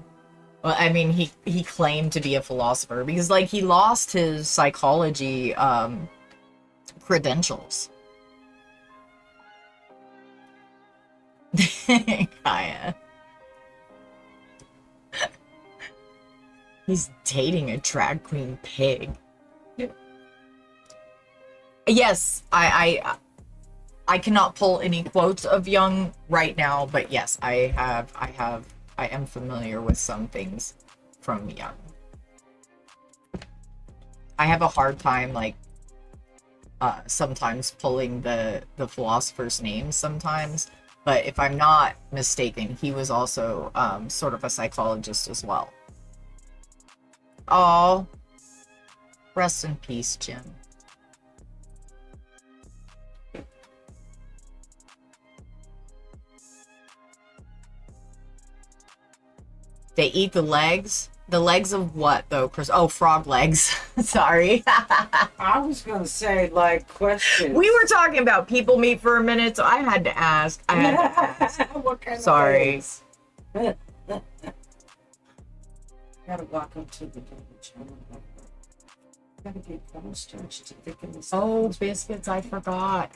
A: Well, I mean, he claimed to be a philosopher because, like, he lost his psychology credentials. Kaya. He's dating a drag queen pig. Yes, I cannot pull any quotes of Jung right now, but yes, I am familiar with some things from Jung. I have a hard time, like, sometimes pulling the philosophers' names sometimes, but if I'm not mistaken, he was also sort of a psychologist as well. Oh, rest in peace, Jim. They eat the legs? The legs of what, though, Chris? Oh, frog legs. Sorry.
C: I was going to say, like, questions.
A: We were talking about people meat for a minute, so I had to ask.
C: What kind
A: Sorry.
C: of Gotta walk up to the village. Gotta get cornstarch to thicken this.
A: Oh, biscuits, I forgot.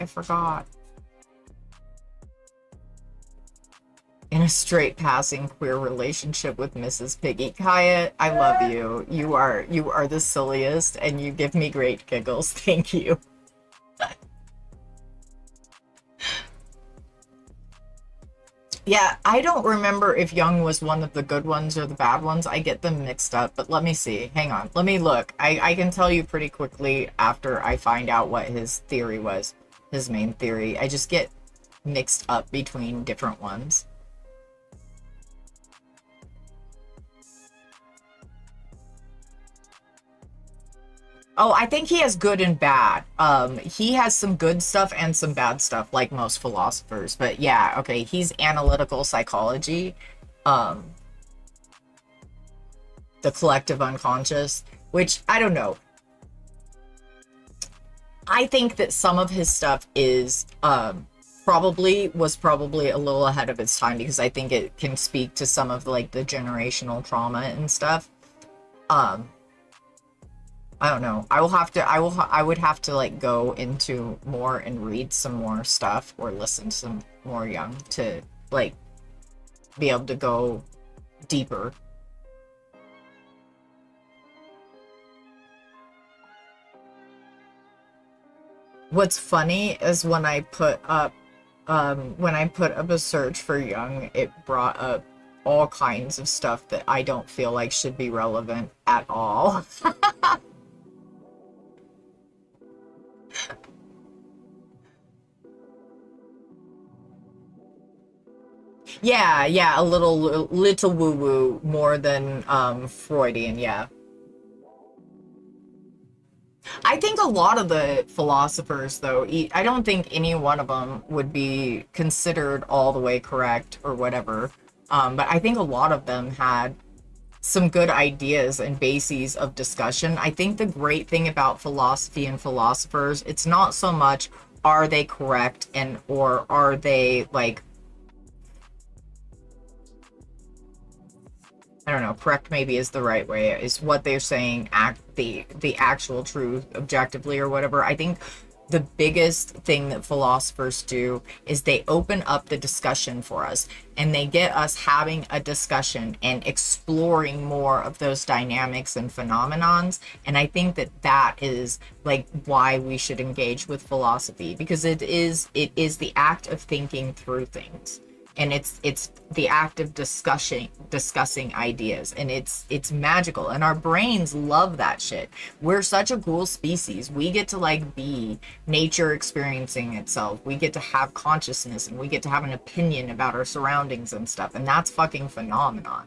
A: In a straight passing queer relationship with Mrs. Piggy. Kaya, I love you. You are the silliest, and you give me great giggles. Thank you. Yeah, I don't remember if Jung was one of the good ones or the bad ones. I get them mixed up, but let me see. Hang on. Let me look. I can tell you pretty quickly after I find out what his theory was. His main theory. I just get mixed up between different ones. Oh, I think he has good and bad. He has some good stuff and some bad stuff, like most philosophers. But yeah, okay, he's analytical psychology. The collective unconscious, which, I don't know. I think that some of his stuff is probably a little ahead of its time, because I think it can speak to some of like the generational trauma and stuff. I don't know. I would have to like go into more and read some more stuff or listen to some more Young to like be able to go deeper. What's funny is when I put up a search for Young, it brought up all kinds of stuff that I don't feel like should be relevant at all. Yeah, a little woo-woo more than Freudian, yeah. I think a lot of the philosophers, though, I don't think any one of them would be considered all the way correct or whatever. But I think a lot of them had some good ideas and bases of discussion. I think the great thing about philosophy and philosophers, it's not so much are they correct and or are they like, I don't know, correct maybe is the right way, is what they're saying the actual truth objectively or whatever. I think the biggest thing that philosophers do is they open up the discussion for us and they get us having a discussion and exploring more of those dynamics and phenomenons. And I think that is like why we should engage with philosophy, because it is the act of thinking through things. And it's the act of discussing ideas, and it's magical, and our brains love that shit. We're such a cool species. We get to like be nature experiencing itself. We get to have consciousness, and we get to have an opinion about our surroundings and stuff, and that's fucking phenomenal.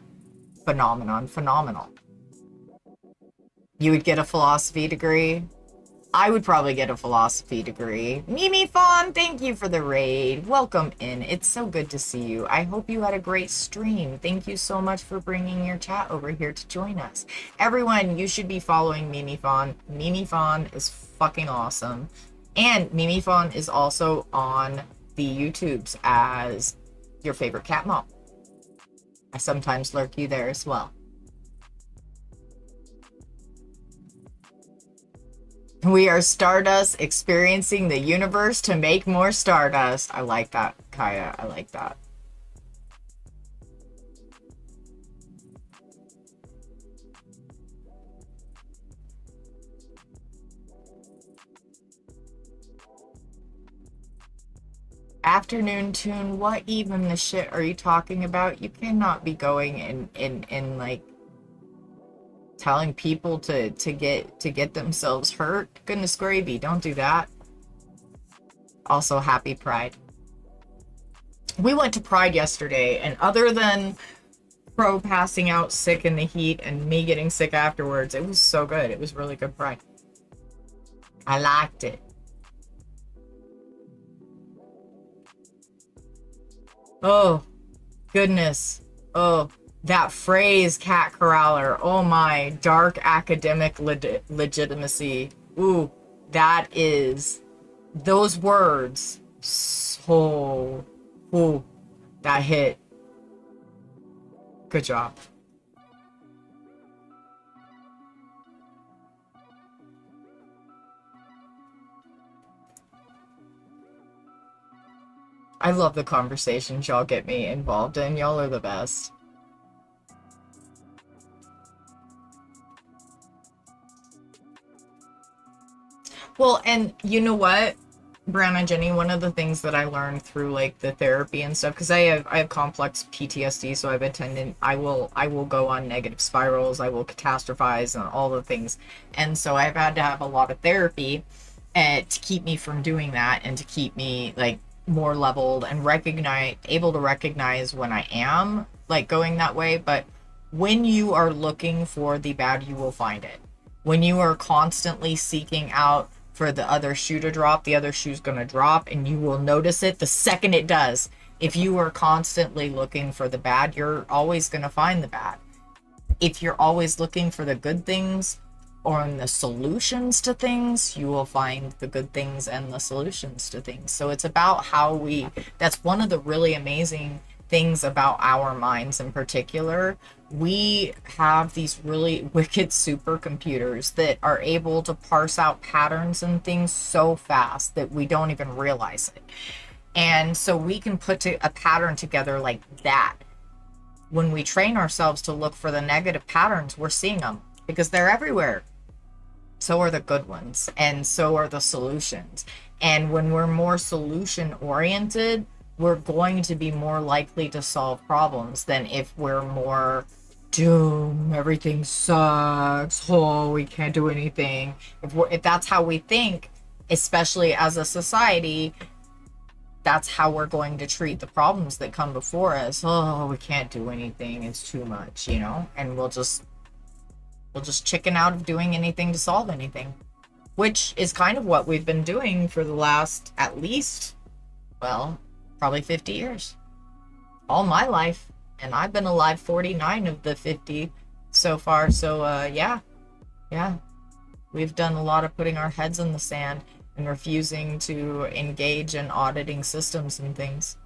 A: You would get a philosophy degree? I would probably get a philosophy degree. Mimi Fawn, thank you for the raid. Welcome in. It's so good to see you. I hope you had a great stream. Thank you so much for bringing your chat over here to join us. Everyone, you should be following Mimi Fawn. Mimi Fawn is fucking awesome. And Mimi Fawn is also on the YouTubes as your favorite cat mom. I sometimes lurk you there as well. We are Stardust, experiencing the universe to make more Stardust. I like that, Kaya. I like that. Afternoon tune, what even the shit are you talking about? You cannot be going and like telling people to get themselves hurt. Goodness gravy, don't do that. Also, happy Pride. We went to Pride yesterday, and other than Pro passing out sick in the heat and me getting sick afterwards, it was so good. It was really good Pride. I liked it. Oh, goodness. Oh, that phrase, cat corraller. Oh my, dark academic legitimacy. Ooh, that is, those words. So, ooh, that hit. Good job. I love the conversations y'all get me involved in. Y'all are the best. Well, and you know what, Brianna, Jenny, one of the things that I learned through like the therapy and stuff, because I have complex PTSD, so I will go on negative spirals, I will catastrophize and all the things, and so I've had to have a lot of therapy to keep me from doing that and to keep me like more leveled and able to recognize when I am like going that way. But when you are looking for the bad, you will find it. When you are constantly seeking out for the other shoe to drop, the other shoe's gonna drop, and you will notice it the second it does. If you are constantly looking for the bad, you're always gonna find the bad. If you're always looking for the good things, or in the solutions to things, you will find the good things and the solutions to things. So it's about how that's one of the really amazing things about our minds in particular. We have these really wicked supercomputers that are able to parse out patterns and things so fast that we don't even realize it. And so we can put a pattern together like that. When we train ourselves to look for the negative patterns, we're seeing them because they're everywhere. So are the good ones, and so are the solutions. And when we're more solution oriented, we're going to be more likely to solve problems than if we're more doom, everything sucks, oh, we can't do anything. If that's how we think, especially as a society, that's how we're going to treat the problems that come before us. Oh, we can't do anything, it's too much, and we'll just chicken out of doing anything to solve anything, which is kind of what we've been doing for the last, at least, well, probably 50 years. All my life. And I've been alive 49 of the 50 so far. So, yeah. We've done a lot of putting our heads in the sand and refusing to engage in auditing systems and things.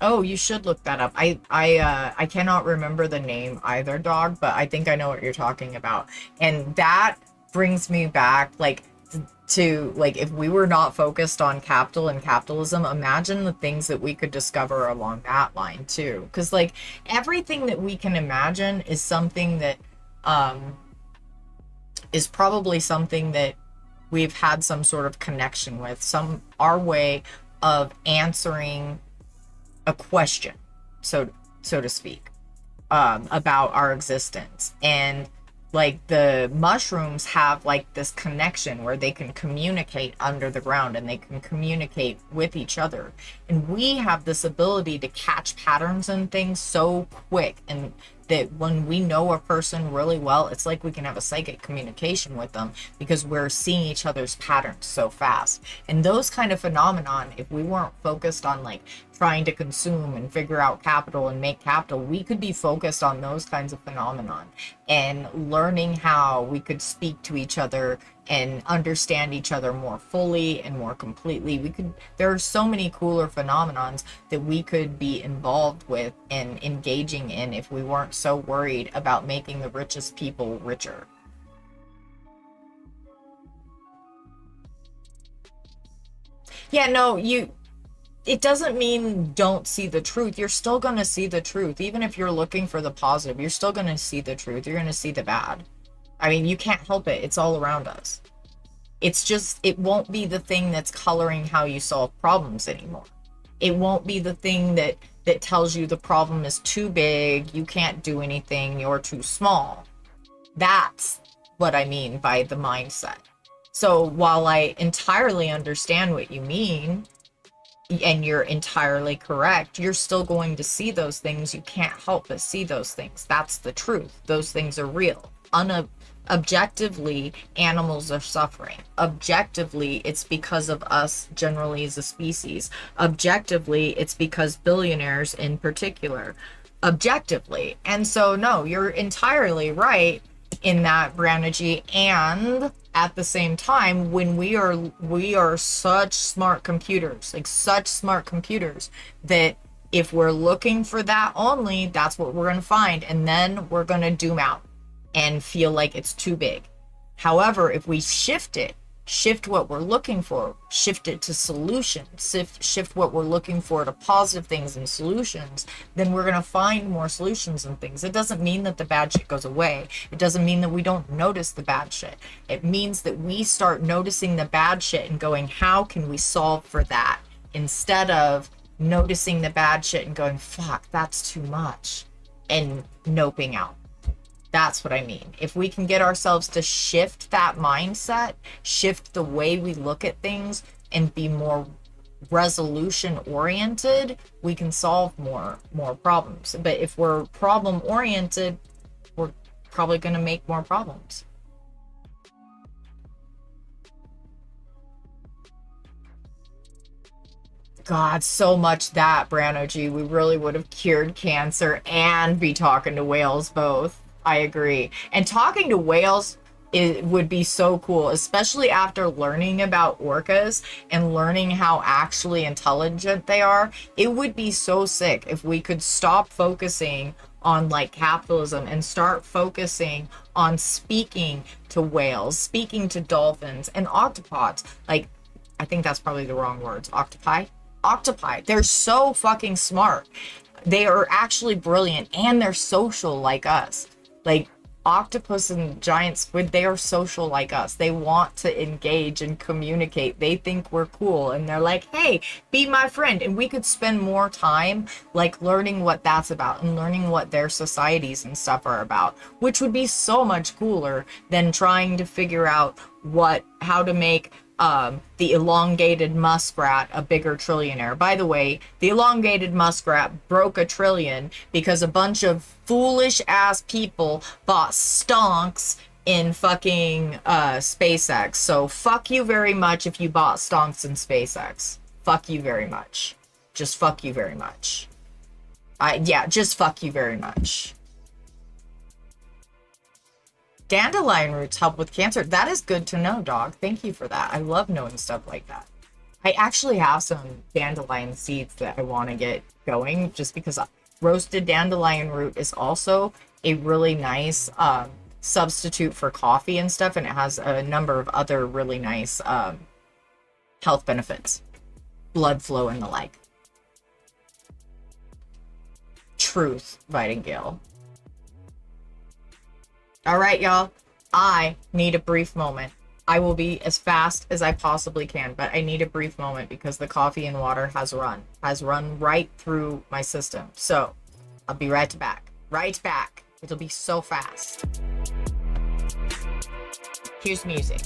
A: Oh, you should look that up. I cannot remember the name either, dog, but I think I know what you're talking about. And that brings me back, like, to, like, if we were not focused on capital and capitalism, imagine the things that we could discover along that line too. Because, like, everything that we can imagine is something that is probably something that we've had some sort of connection with, our way of answering a question, so to speak, about our existence. And like the mushrooms have like this connection where they can communicate under the ground and they can communicate with each other, and we have this ability to catch patterns and things so quick, and that when we know a person really well, it's like we can have a psychic communication with them because we're seeing each other's patterns so fast. And those kind of phenomenon, if we weren't focused on like trying to consume and figure out capital and make capital, we could be focused on those kinds of phenomenon and learning how we could speak to each other and understand each other more fully and more completely. There are so many cooler phenomenons that we could be involved with and engaging in if we weren't so worried about making the richest people richer. Yeah, no, it doesn't mean don't see the truth. You're still going to see the truth. Even if you're looking for the positive, you're still going to see the truth. You're going to see the bad. I mean, you can't help it. It's all around us. It's just, it won't be the thing that's coloring how you solve problems anymore. It won't be the thing that tells you the problem is too big, you can't do anything, you're too small. That's what I mean by the mindset. So while I entirely understand what you mean, and you're entirely correct, you're still going to see those things. You can't help but see those things. That's the truth. Those things are real. Objectively, animals are suffering. Objectively, it's because of us generally as a species. Objectively, it's because billionaires in particular. Objectively. And so, no, you're entirely right in that, Branergy. And at the same time, when we are such smart computers, like such smart computers, that if we're looking for that only, that's what we're going to find. And then we're going to doom out and feel like it's too big. However, if we shift what we're looking for, shift it to solutions, shift what we're looking for to positive things and solutions, then we're going to find more solutions and things. It doesn't mean that the bad shit goes away. It doesn't mean that we don't notice the bad shit. It means that we start noticing the bad shit and going, how can we solve for that? Instead of noticing the bad shit and going, fuck, that's too much, and noping out. That's what I mean. If we can get ourselves to shift that mindset, shift the way we look at things, and be more resolution oriented, we can solve more problems. But if we're problem oriented, we're probably going to make more problems. God, so much that, Brano G. We really would have cured cancer and be talking to whales both. I agree. And talking to whales, it would be so cool, especially after learning about orcas and learning how actually intelligent they are. It would be so sick if we could stop focusing on like capitalism and start focusing on speaking to whales, speaking to dolphins and octopods. Like, I think that's probably the wrong words. Octopi. They're so fucking smart. They are actually brilliant, and they're social like us. Like, octopus and giant squid, they are social like us. They want to engage and communicate. They think we're cool, and they're like, hey, be my friend. And we could spend more time like learning what that's about and learning what their societies and stuff are about, which would be so much cooler than trying to figure out how to make the elongated muskrat a bigger trillionaire. By the way, the elongated muskrat broke $1 trillion because a bunch of foolish ass people bought stonks in fucking SpaceX. So fuck you very much if you bought stonks in SpaceX. Fuck you very much. Just fuck you very much. Just fuck you very much. Dandelion roots help with cancer. That is good to know, dog. Thank you for that. I love knowing stuff like that. I actually have some dandelion seeds that I want to get going just because roasted dandelion root is also a really nice substitute for coffee and stuff, and it has a number of other really nice health benefits. Blood flow and the like. Truth, Vitingale. All right, y'all. I need a brief moment. I will be as fast as I possibly can, but I need a brief moment because the coffee and water has run right through my system. So I'll be right back. Right back. It'll be so fast. Here's music.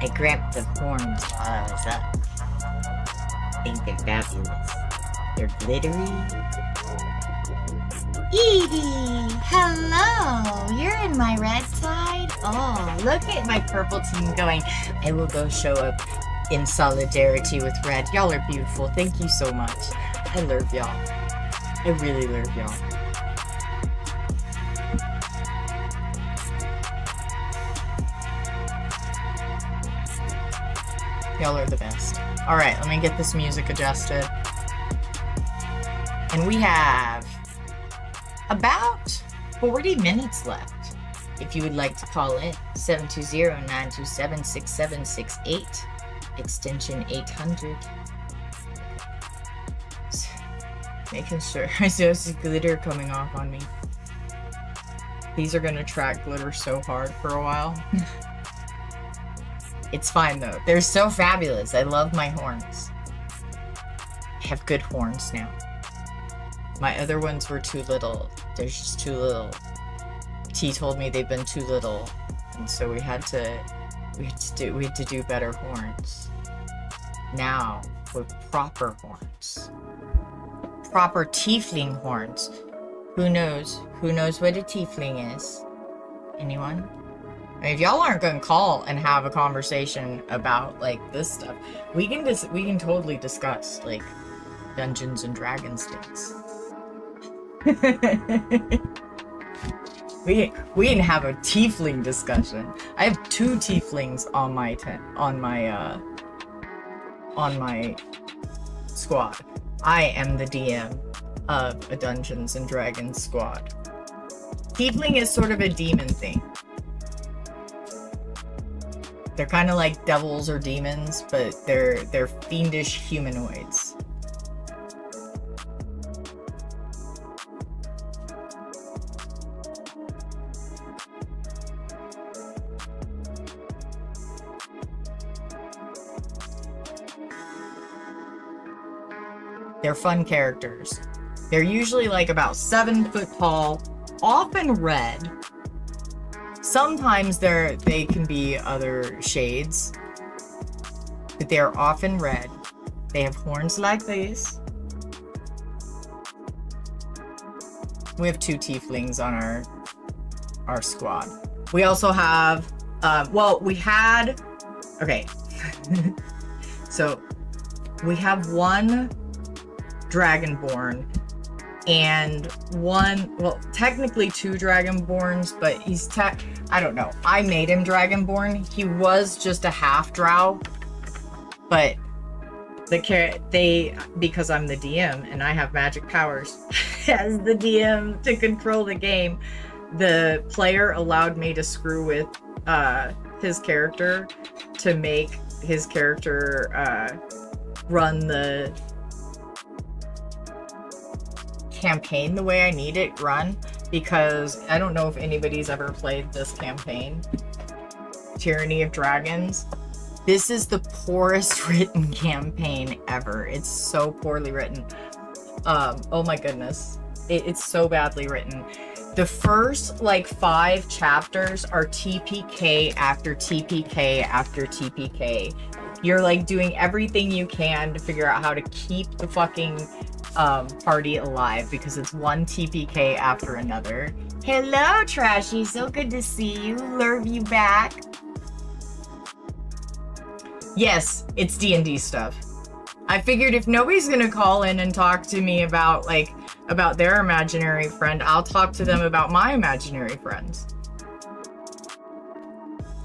A: I grabbed the horns while I was up. I think they're fabulous. They're glittery. Edie! Hello! You're in my red side? Oh, look at my purple team going. I will go show up in solidarity with red. Y'all are beautiful. Thank you so much. I love y'all. I really love y'all. Y'all are the best. Alright, let me get this music adjusted. And we have about 40 minutes left. If you would like to call in, 720-927-6768, extension 800. Making sure I see glitter coming off on me. These are gonna track glitter so hard for a while. It's fine though. They're so fabulous. I love my horns. I have good horns now. My other ones were too little. They're just too little. T told me they've been too little, and so we had to do better horns. Now with proper horns, proper tiefling horns. Who knows? Who knows what a tiefling is? Anyone? I mean, if y'all aren't gonna call and have a conversation about like this stuff, we can totally discuss like Dungeons and Dragons things. we can have a tiefling discussion. I have 2 tieflings on my squad. I am the DM of a Dungeons and Dragons squad. Tiefling is sort of a demon thing. They're kind of like devils or demons, but they're fiendish humanoids. They're fun characters. They're usually like about 7 foot tall, often red. Sometimes they can be other shades, but they're often red. They have horns like this. We have 2 tieflings on our squad. We also have, okay. So we have 1 Dragonborn and 1, well, technically 2 Dragonborns, but he's I don't know. I made him Dragonborn. He was just a half drow, but because I'm the DM and I have magic powers as the DM to control the game, the player allowed me to screw with his character to make his character run the campaign the way I need it run, because I don't know if anybody's ever played this campaign, Tyranny of Dragons. This is the poorest written campaign ever. It's so poorly written. Oh my goodness. It's so badly written. The first like 5 chapters are TPK after TPK after TPK. You're like doing everything you can to figure out how to keep the fucking party alive, because it's one TPK after another. Hello, Trashy. So good to see you. Love you back. Yes, it's D&D stuff. I figured if nobody's gonna call in and talk to me about their imaginary friend, I'll talk to them about my imaginary friends.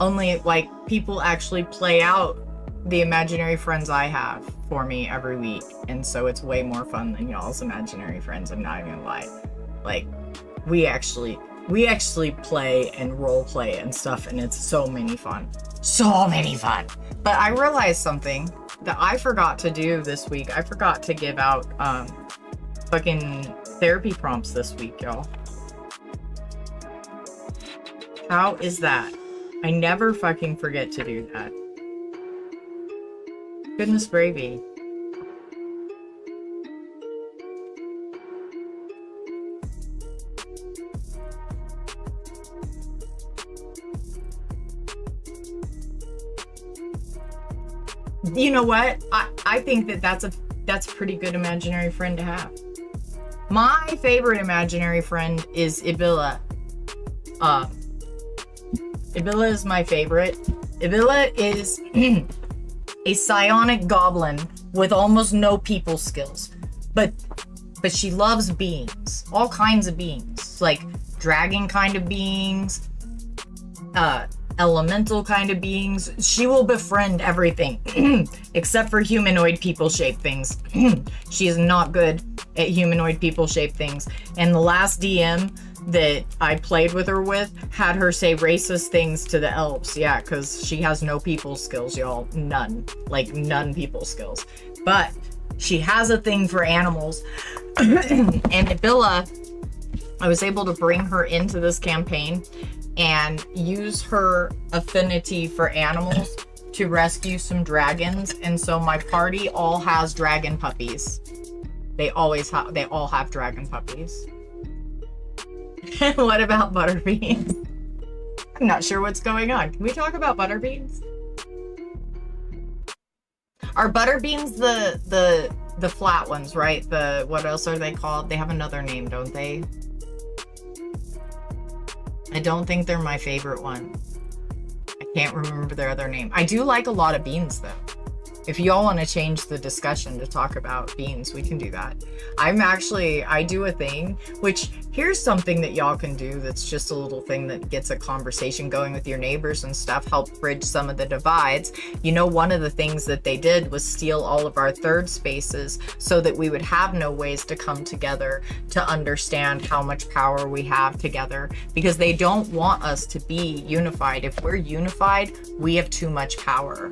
A: Only like people actually play out the imaginary friends I have for me every week, and so it's way more fun than y'all's imaginary friends. I'm not even gonna lie. Like we actually play and role play and stuff, and it's so many fun. So many fun. But I realized something that I forgot to do this week. I forgot to give out fucking therapy prompts this week, y'all. How is that? I never fucking forget to do that. Goodness gravy. You know what? I think that's a pretty good imaginary friend to have. My favorite imaginary friend is Ibilla. Ibilla is my favorite. Ibilla is a psionic goblin with almost no people skills. But she loves beings. All kinds of beings. Like dragon kind of beings, elemental kind of beings. She will befriend everything except for humanoid people-shaped things. She is not good at humanoid people-shaped things. And the last DM that I played with her with had her say racist things to the elves. Yeah, because she has no people skills, y'all. None. Like, none people skills. But she has a thing for animals. And Nabila, I was able to bring her into this campaign and use her affinity for animals to rescue some dragons. And so my party all has dragon puppies. They all have dragon puppies. What about Butterbeans? I'm not sure what's going on. Can we talk about Butterbeans? Are Butterbeans the flat ones, right? What else are they called? They have another name, don't they? I don't think they're my favorite one. I can't remember their other name. I do like a lot of beans, though. If y'all want to change the discussion to talk about beans, we can do that. I do a thing, which here's something that y'all can do that's just a little thing that gets a conversation going with your neighbors and stuff, help bridge some of the divides. You know, one of the things that they did was steal all of our third spaces so that we would have no ways to come together to understand how much power we have together, because they don't want us to be unified. If we're unified, we have too much power.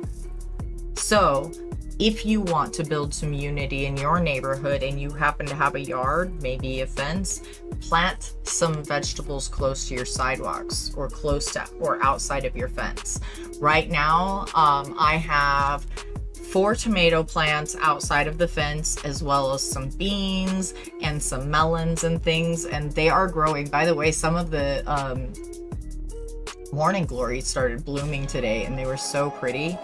A: So if you want to build some unity in your neighborhood and you happen to have a yard, maybe a fence, plant some vegetables close to your sidewalks or outside of your fence. Right now, I have 4 tomato plants outside of the fence, as well as some beans and some melons and things, and they are growing. By the way, some of the morning glories started blooming today and they were so pretty.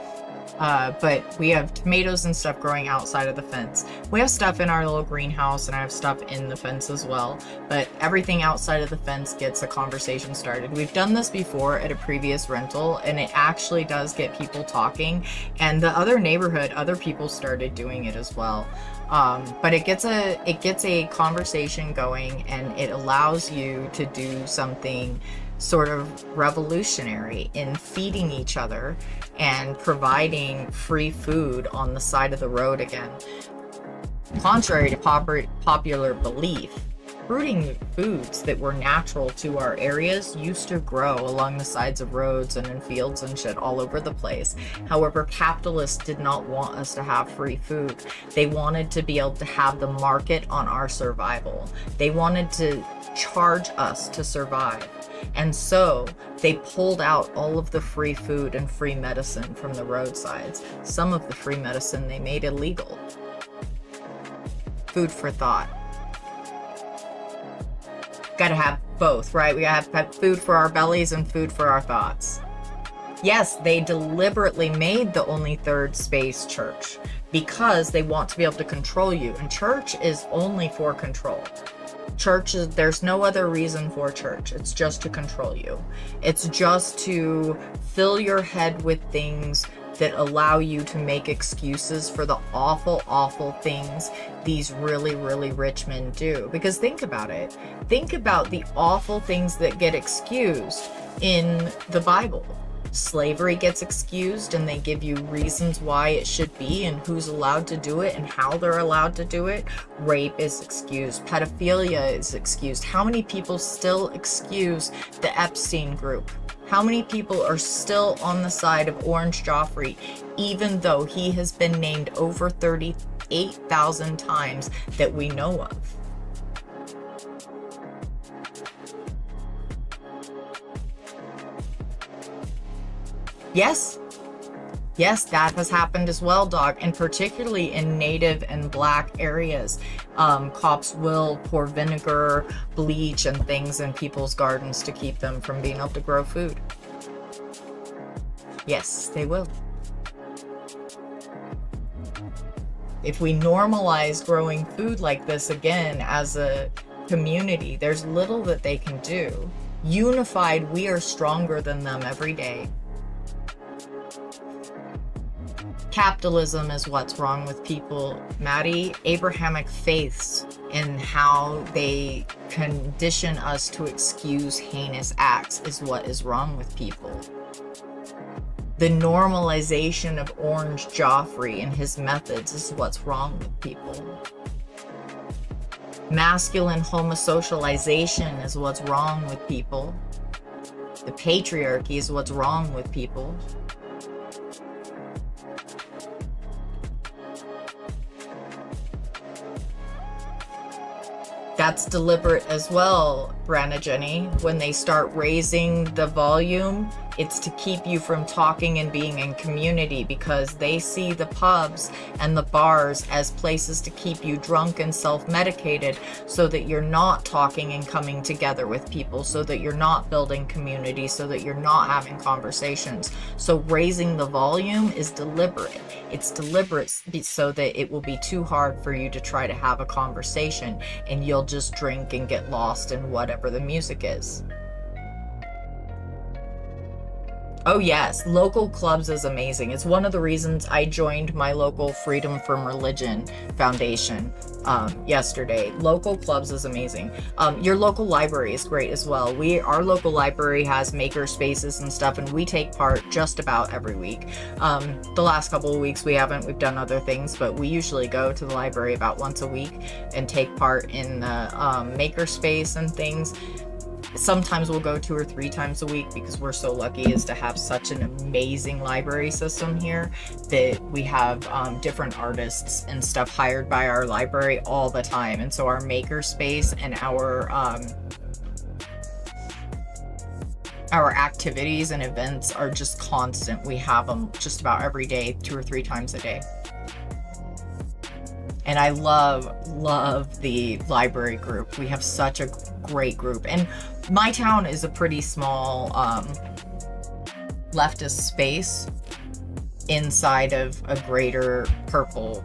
A: But we have tomatoes and stuff growing outside of the fence. We have stuff in our little greenhouse, and I have stuff in the fence as well. But everything outside of the fence gets a conversation started. We've done this before at a previous rental, and it actually does get people talking. And the other neighborhood, other people started doing it as well. But it gets a conversation going, and it allows you to do something sort of revolutionary in feeding each other and providing free food on the side of the road again. Contrary to popular belief, fruiting foods that were natural to our areas used to grow along the sides of roads and in fields and shit all over the place. However, capitalists did not want us to have free food. They wanted to be able to have the market on our survival. They wanted to charge us to survive. And so they pulled out all of the free food and free medicine from the roadsides. Some of the free medicine they made illegal. Food for thought. Gotta have both, right? We gotta have food for our bellies and food for our thoughts. Yes, they deliberately made the only third space church because they want to be able to control you. And church is only for control. Church is, there's no other reason for church. It's just to control you. It's just to fill your head with things that allow you to make excuses for the awful, awful things these really, really rich men do. Because think about it. Think about the awful things that get excused in the Bible. Slavery gets excused, and they give you reasons why it should be and who's allowed to do it and how they're allowed to do it. Rape is excused. Pedophilia is excused. How many people still excuse the Epstein group? How many people are still on the side of Orange Joffrey, even though he has been named over 38,000 times that we know of? Yes, that has happened as well, dog, and particularly in native and black areas. Cops will pour vinegar, bleach, and things in people's gardens to keep them from being able to grow food. Yes, they will. if we normalize growing food like this again as a community, there's little that they can do. Unified, we are stronger than them every day. Capitalism is what's wrong with people, Maddie. Abrahamic faiths and how they condition us to excuse heinous acts is what is wrong with people. The normalization of Orange Joffrey and his methods is what's wrong with people. Masculine homosocialization is what's wrong with people. The patriarchy is what's wrong with people. That's deliberate as well, Brana Jenny. When they start raising the volume, it's to keep you from talking and being in community, because they see the pubs and the bars as places to keep you drunk and self-medicated, so that you're not talking and coming together with people, so that you're not building community, so that you're not having conversations. So raising the volume is deliberate. It's deliberate so that it will be too hard for you to try to have a conversation, and you'll just drink and get lost in whatever the music is. Oh yes, local clubs is amazing. It's one of the reasons I joined my local Freedom from Religion Foundation yesterday. Local clubs is amazing. Your local library is great as well. Our local library has maker spaces and stuff, and we take part just about every week. The last couple of weeks we haven't. We've done other things, but we usually go to the library about once a week and take part in the maker space and things. Sometimes we'll go 2 or 3 times a week, because we're so lucky as to have such an amazing library system here that we have different artists and stuff hired by our library all the time. And so our maker space and our activities and events are just constant. We have them just about every day, 2 or 3 times a day. And I love the library group. We have such a great group. And my town is a pretty small leftist space inside of a greater purple.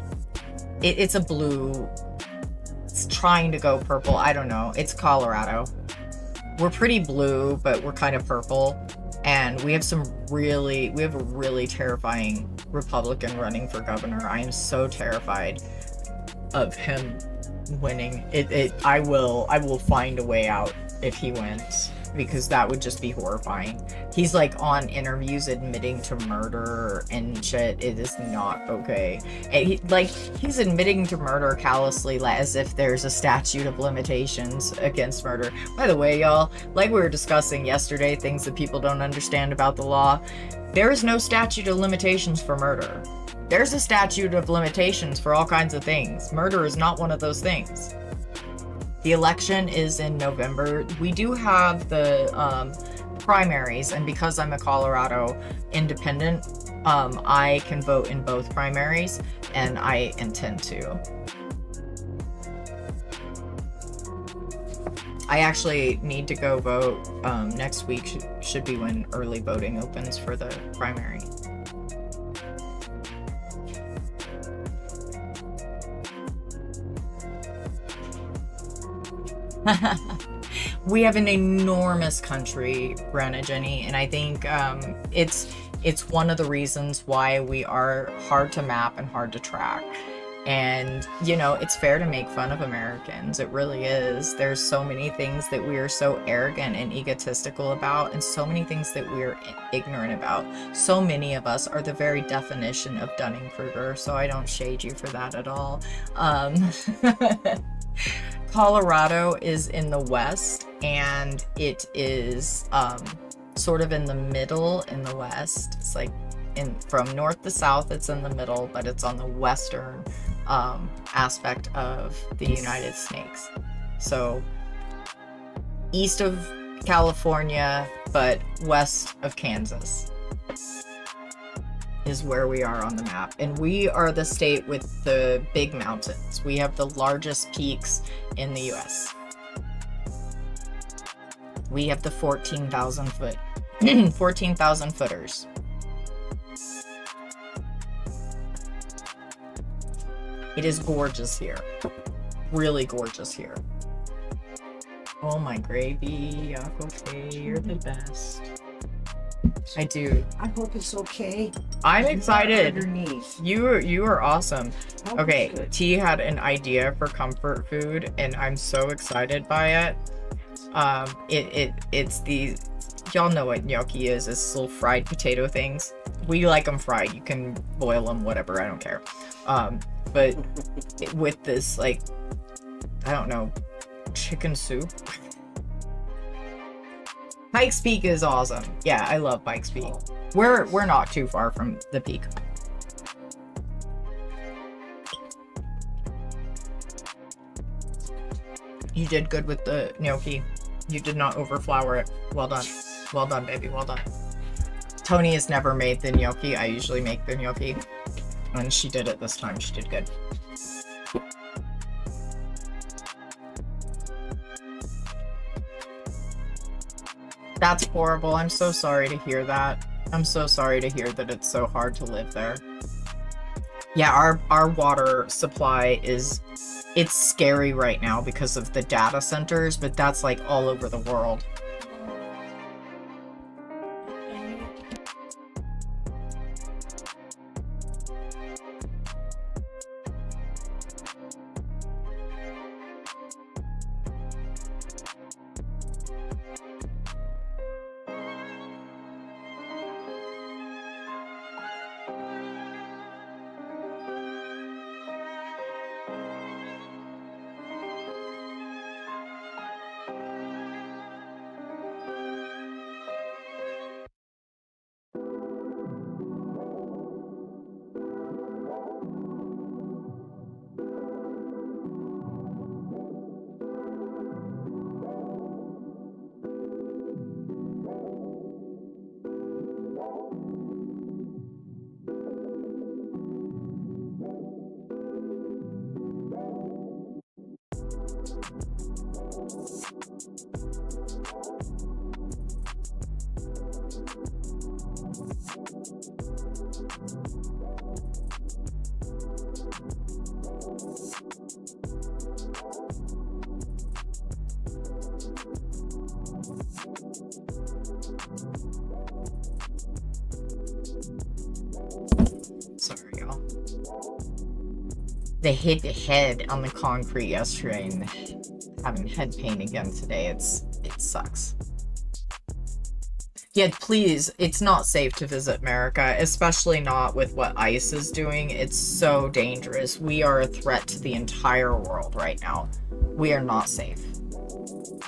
A: It's a blue. It's trying to go purple. I don't know. It's Colorado. We're pretty blue, but we're kind of purple. And we have a really terrifying Republican running for governor. I am so terrified of him winning. I will find a way out if he wins, because that would just be horrifying. He's like on interviews admitting to murder and shit. It is not okay. And he's admitting to murder callously, as if there's a statute of limitations against murder. By the way, y'all, like we were discussing yesterday, things that people don't understand about the law, there is no statute of limitations for murder. There's a statute of limitations for all kinds of things. Murder is not one of those things. The election is in November. We do have the primaries, and because I'm a Colorado independent, I can vote in both primaries, and I intend to. I actually need to go vote next week. Should be when early voting opens for the primary. We have an enormous country, Brenna Jenny, and I think it's one of the reasons why we are hard to map and hard to track. And, you know, it's fair to make fun of Americans. It really is. There's so many things that we are so arrogant and egotistical about, and so many things that we're ignorant about. So many of us are the very definition of Dunning-Kruger, so I don't shade you for that at all. Colorado is in the west, and it is sort of in the middle in the west. It's like from north to south, it's in the middle, but it's on the western aspect of the United States. So east of California, but west of Kansas is where we are on the map. And we are the state with the big mountains. We have the largest peaks in the US. We have the 14,000 footers. It is gorgeous here. Really gorgeous here. Oh my gravy, okay, you're the best. I do.
C: I hope it's okay.
A: I'm excited.
C: Underneath.
A: You are awesome.
C: Hope
A: Okay,
C: it's good.
A: T had an idea for comfort food, and I'm so excited by it. It's these. Y'all know what gnocchi is. It's little fried potato things. We like them fried. You can boil them, whatever. I don't care. But with this, like, I don't know, chicken soup. Pikes Peak is awesome. Yeah, I love Pikes Peak. We're not too far from the peak. You did good with the gnocchi. You did not overflour it. Well done. Well done, baby. Well done. Tony has never made the gnocchi. I usually make the gnocchi. And she did it this time. She did good. That's horrible. I'm so sorry to hear that. I'm so sorry to hear that it's so hard to live there. Yeah, our water supply it's scary right now because of the data centers, but that's like all over the world. Sorry, y'all. They hit the head on the concrete yesterday and having head pain again today. It sucks. Yeah, please, it's not safe to visit America, especially not with what ICE is doing. It's so dangerous. We are a threat to the entire world right now. We are not safe.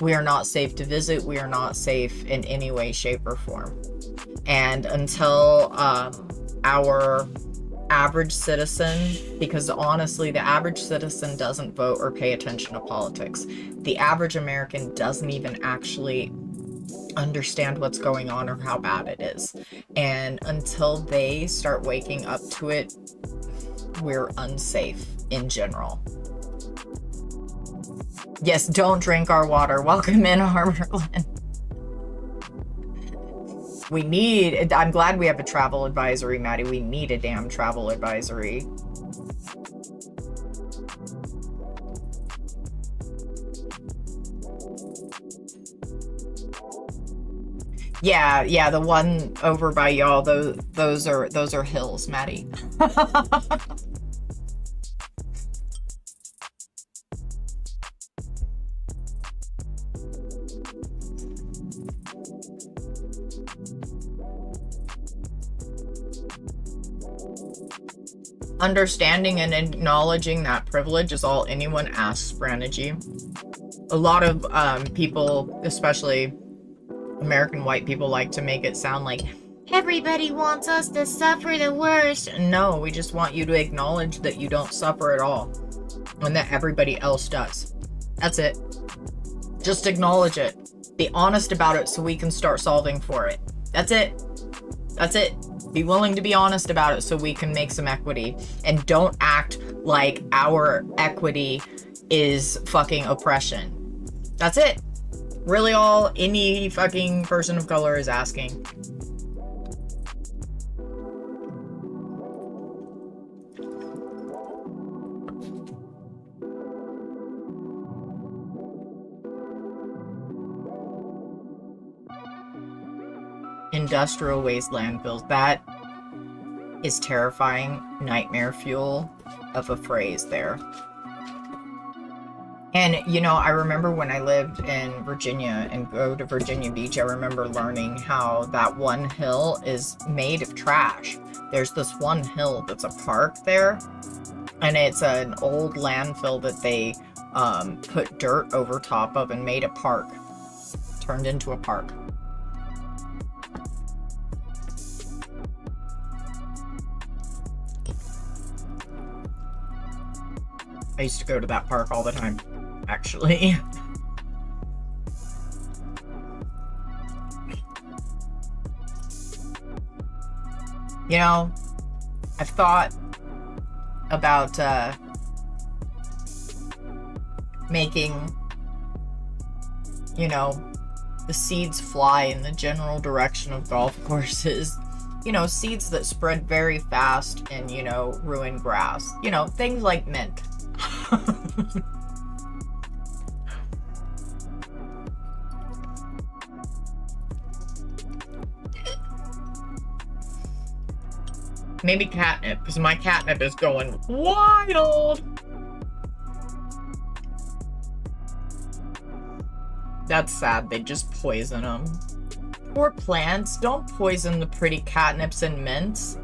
A: We are not safe to visit. We are not safe in any way, shape, or form. And until our average citizen, because honestly, the average citizen doesn't vote or pay attention to politics. The average American doesn't even actually understand what's going on or how bad it is. And until they start waking up to it, we're unsafe in general. Yes, don't drink our water. Welcome in, Harmerlin. We need, I'm glad we have a travel advisory, Maddie. We need a damn travel advisory. Yeah, the one over by y'all, those are hills, Maddie. Understanding and acknowledging that privilege is all anyone asks, Branagy. A lot of people, especially American white people, like to make it sound like everybody wants us to suffer the worst. No, we just want you to acknowledge that you don't suffer at all and that everybody else does. That's it. Just acknowledge it. Be honest about it so we can start solving for it. That's it. That's it. Be willing to be honest about it so we can make some equity. And don't act like our equity is fucking oppression. That's it. Really all any fucking person of color is asking. industrial waste landfills. That is terrifying. Nightmare fuel of a phrase there. And, you know, I remember when I lived in Virginia and go to Virginia Beach, I remember learning how that one hill is made of trash. There's this one hill that's a park there, and it's an old landfill that they put dirt over top of and made a park. Turned into a park. I used to go to that park all the time, actually. You know, I've thought about making, you know, the seeds fly in the general direction of golf courses. You know, seeds that spread very fast and, you know, ruin grass. You know, things like mint. Maybe catnip, because my catnip is going wild. That's sad, they just poison them. Poor plants, don't poison the pretty catnips and mints.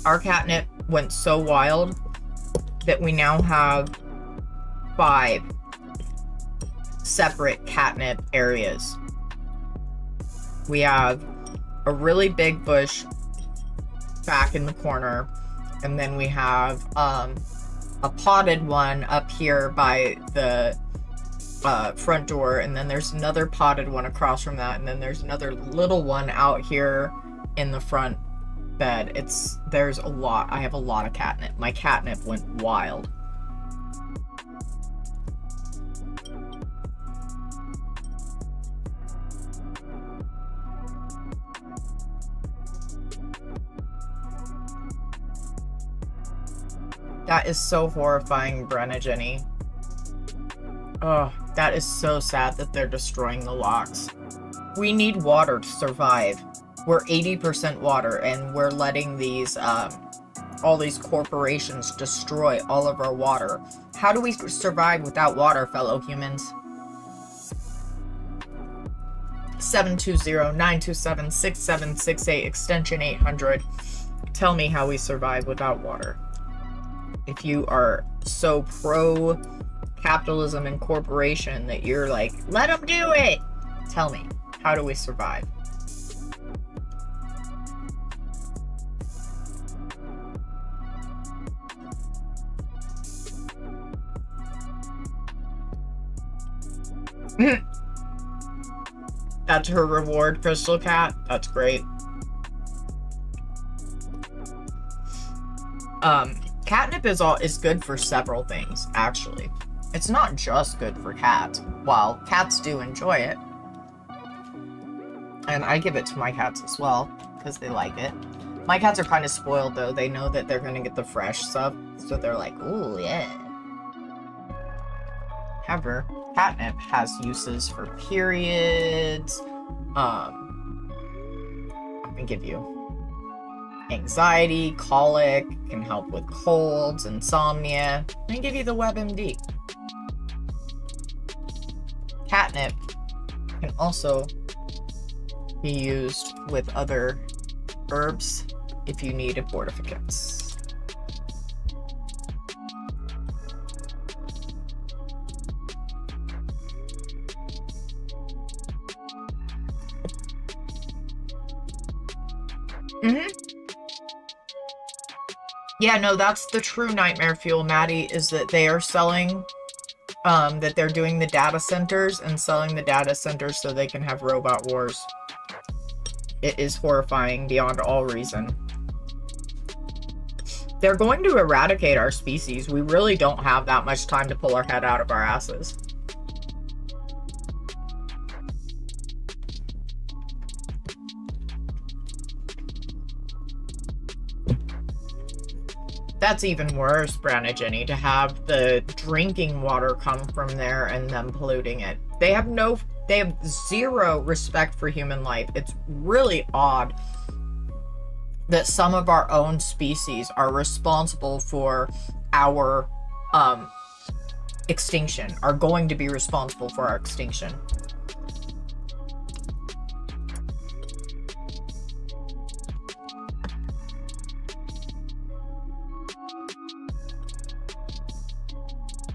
A: Our catnip went so wild that we now have 5 separate catnip areas. We have a really big bush back in the corner, and then we have a potted one up here by the front door, and then there's another potted one across from that, and then there's another little one out here in the front bed. There's a lot. I have a lot of catnip. My catnip went wild. That is so horrifying, Brenna Jenny. Oh, that is so sad that they're destroying the locks. We need water to survive. We're 80% water, and we're letting these, all these corporations destroy all of our water. How do we survive without water, fellow humans? 720-927-6768, extension 800. Tell me how we survive without water. If you are so pro capitalism and corporation that you're like, let them do it. Tell me, how do we survive? That's her reward, Crystal Cat. That's great. Catnip is good for several things, actually. It's not just good for cats. While cats do enjoy it, and I give it to my cats as well, because they like it. My cats are kind of spoiled, though. They know that they're going to get the fresh stuff, so they're like, ooh, yeah. However, catnip has uses for periods. I'm gonna give you anxiety, colic, can help with colds, insomnia. I'm gonna give you the WebMD. Catnip can also be used with other herbs if you need abortifacients. Yeah, no, that's the true nightmare fuel, Maddie, is that they are selling, that they're doing the data centers and selling the data centers so they can have robot wars. It is horrifying beyond all reason. They're going to eradicate our species. We really don't have that much time to pull our head out of our asses. That's even worse, Branna Jenny, to have the drinking water come from there and them polluting it. They have zero respect for human life. It's really odd that some of our own species are responsible for our extinction, are going to be responsible for our extinction.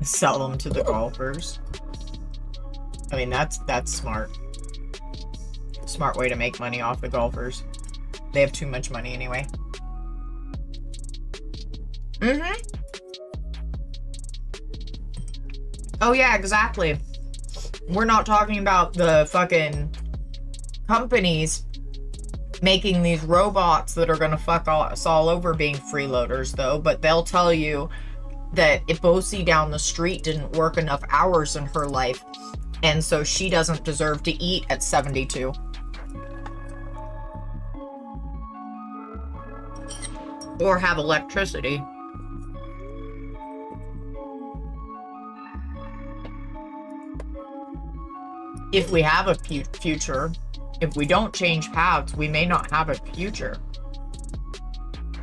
A: Sell them to the golfers. I mean, that's smart. Smart way to make money off the golfers. They have too much money anyway. Oh yeah, exactly. We're not talking about the fucking companies making these robots that are gonna fuck us all over being freeloaders, though, but they'll tell you that if Bosie down the street didn't work enough hours in her life, and so she doesn't deserve to eat at 72. Or have electricity. If we have a future, if we don't change paths, we may not have a future.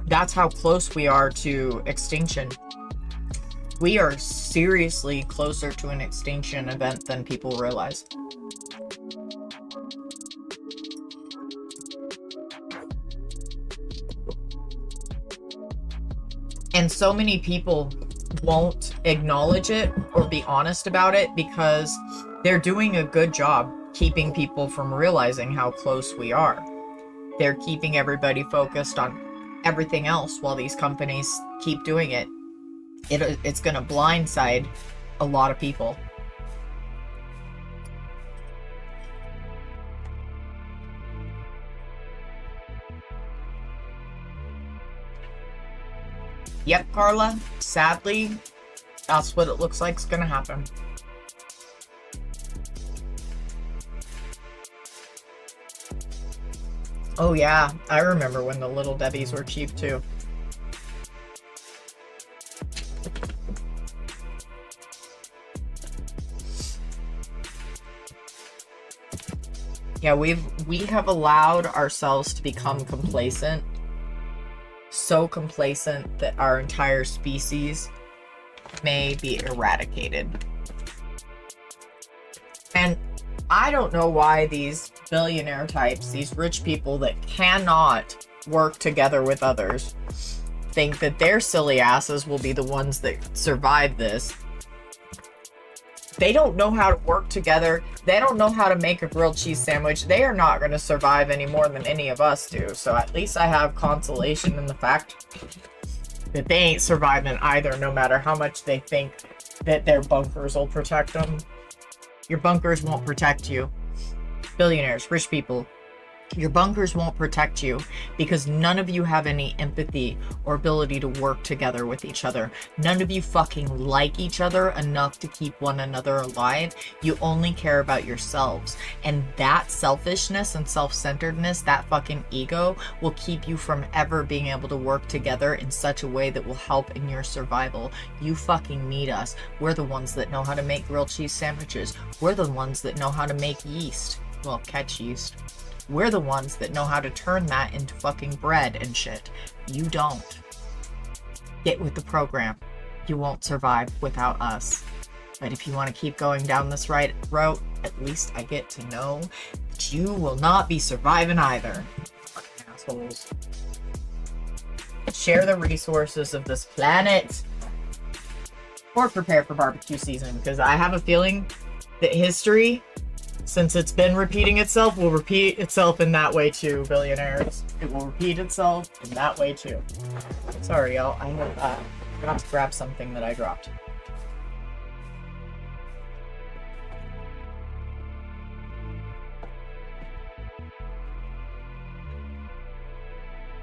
A: That's how close we are to extinction. We are seriously closer to an extinction event than people realize. And so many people won't acknowledge it or be honest about it because they're doing a good job keeping people from realizing how close we are. They're keeping everybody focused on everything else while these companies keep doing it. It's going to blindside a lot of people. Yep, Carla. Sadly, that's what it looks like is going to happen. Oh yeah, I remember when the Little Debbies were cheap too. Yeah, we have allowed ourselves to become complacent. So complacent that our entire species may be eradicated. And I don't know why these billionaire types, these rich people that cannot work together with others, think that their silly asses will be the ones that survive this. They don't know how to work together. They don't know how to make a grilled cheese sandwich. They are not going to survive any more than any of us do. So at least I have consolation in the fact that they ain't surviving either, no matter how much they think that their bunkers will protect them. Your bunkers won't protect you. Billionaires, rich people, your bunkers won't protect you because none of you have any empathy or ability to work together with each other. None of you fucking like each other enough to keep one another alive. You only care about yourselves. And that selfishness and self-centeredness, that fucking ego, will keep you from ever being able to work together in such a way that will help in your survival. You fucking need us. We're the ones that know how to make grilled cheese sandwiches. We're the ones that know how to make yeast. Well, catch yeast. We're the ones that know how to turn that into fucking bread and shit. You don't. Get with the program. You won't survive without us. But if you want to keep going down this right road, at least I get to know that you will not be surviving either. Fucking assholes. Share the resources of this planet. Or prepare for barbecue season, because I have a feeling that history, since it's been repeating itself, will repeat itself in that way too, billionaires. It will repeat itself in that way too. Sorry, y'all. I forgot to grab something that I dropped.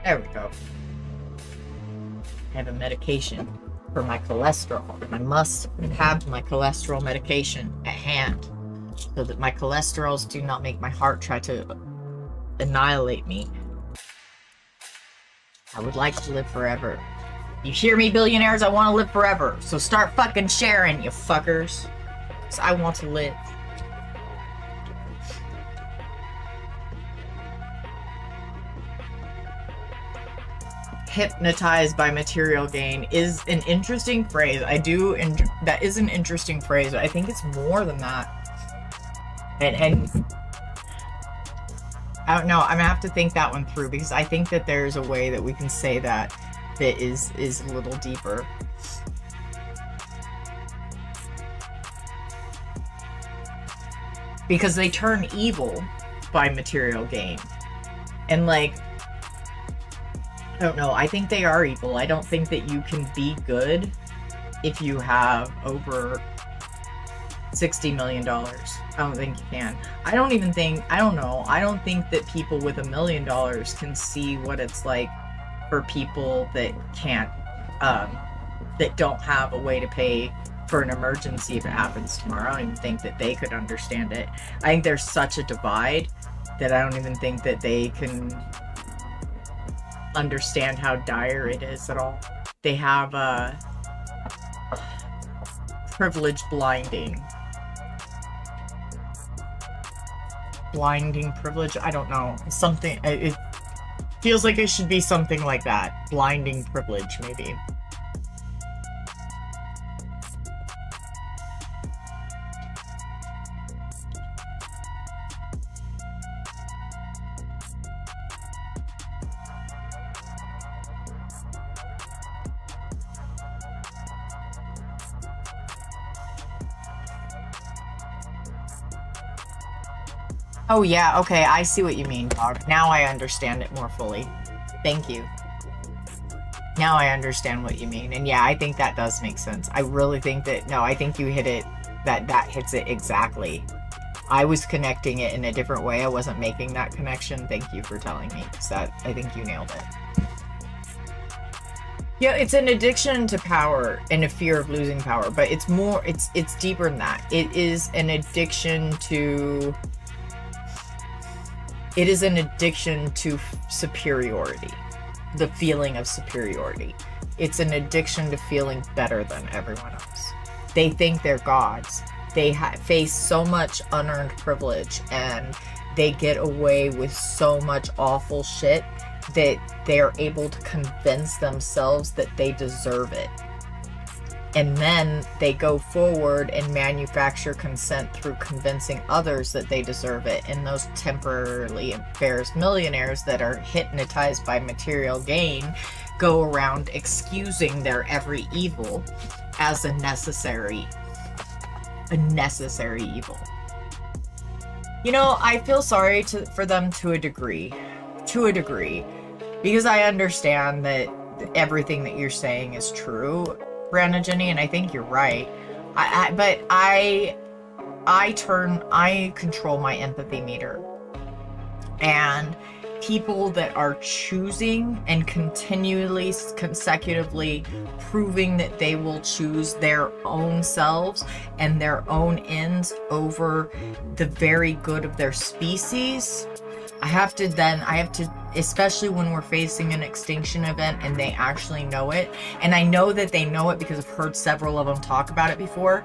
A: There we go. I have a medication for my cholesterol. I must have my cholesterol medication at hand, so that my cholesterols do not make my heart try to annihilate me. I would like to live forever, You hear me, billionaires? I want to live forever. So start fucking sharing, you fuckers. Because I want to live. Hypnotized by material gain is an interesting phrase. That is an interesting phrase, but I think it's more than that. And I don't know, I'm gonna have to think that one through, because I think that there's a way that we can say that is a little deeper. Because they turn evil by material gain. And like, I don't know, I think they are evil. I don't think that you can be good if you have over $60 million. I don't think you can. I don't think that people with $1 million can see what it's like for people that can't, that don't have a way to pay for an emergency if it happens tomorrow. I don't even think that they could understand it. I think there's such a divide that I don't even think that they can understand how dire it is at all. They have privilege blinding privilege. I don't know, something. It feels like it should be something like that. Blinding privilege, maybe. Oh yeah, okay, I see what you mean, dog. Now I understand it more fully. Thank you. Now I understand what you mean. And yeah, I think that does make sense. I really think that, no, I think you hit it, that hits it exactly. I was connecting it in a different way. I wasn't making that connection. Thank you for telling me, because I think you nailed it. Yeah, it's an addiction to power and a fear of losing power, but it's more, it's deeper than that. It is an addiction to superiority, the feeling of superiority. It's an addiction to feeling better than everyone else. They think they're gods. They face so much unearned privilege, and they get away with so much awful shit that they're able to convince themselves that they deserve it. And then they go forward and manufacture consent through convincing others that they deserve it. And those temporarily embarrassed millionaires that are hypnotized by material gain go around excusing their every evil as a necessary evil. You know, I feel sorry for them to a degree, because I understand that everything that you're saying is true, Brianna Jenny, and I think you're right. But I control my empathy meter. And people that are choosing and continually, consecutively proving that they will choose their own selves and their own ends over the very good of their species, I have to, especially when we're facing an extinction event and they actually know it, and I know that they know it because I've heard several of them talk about it before,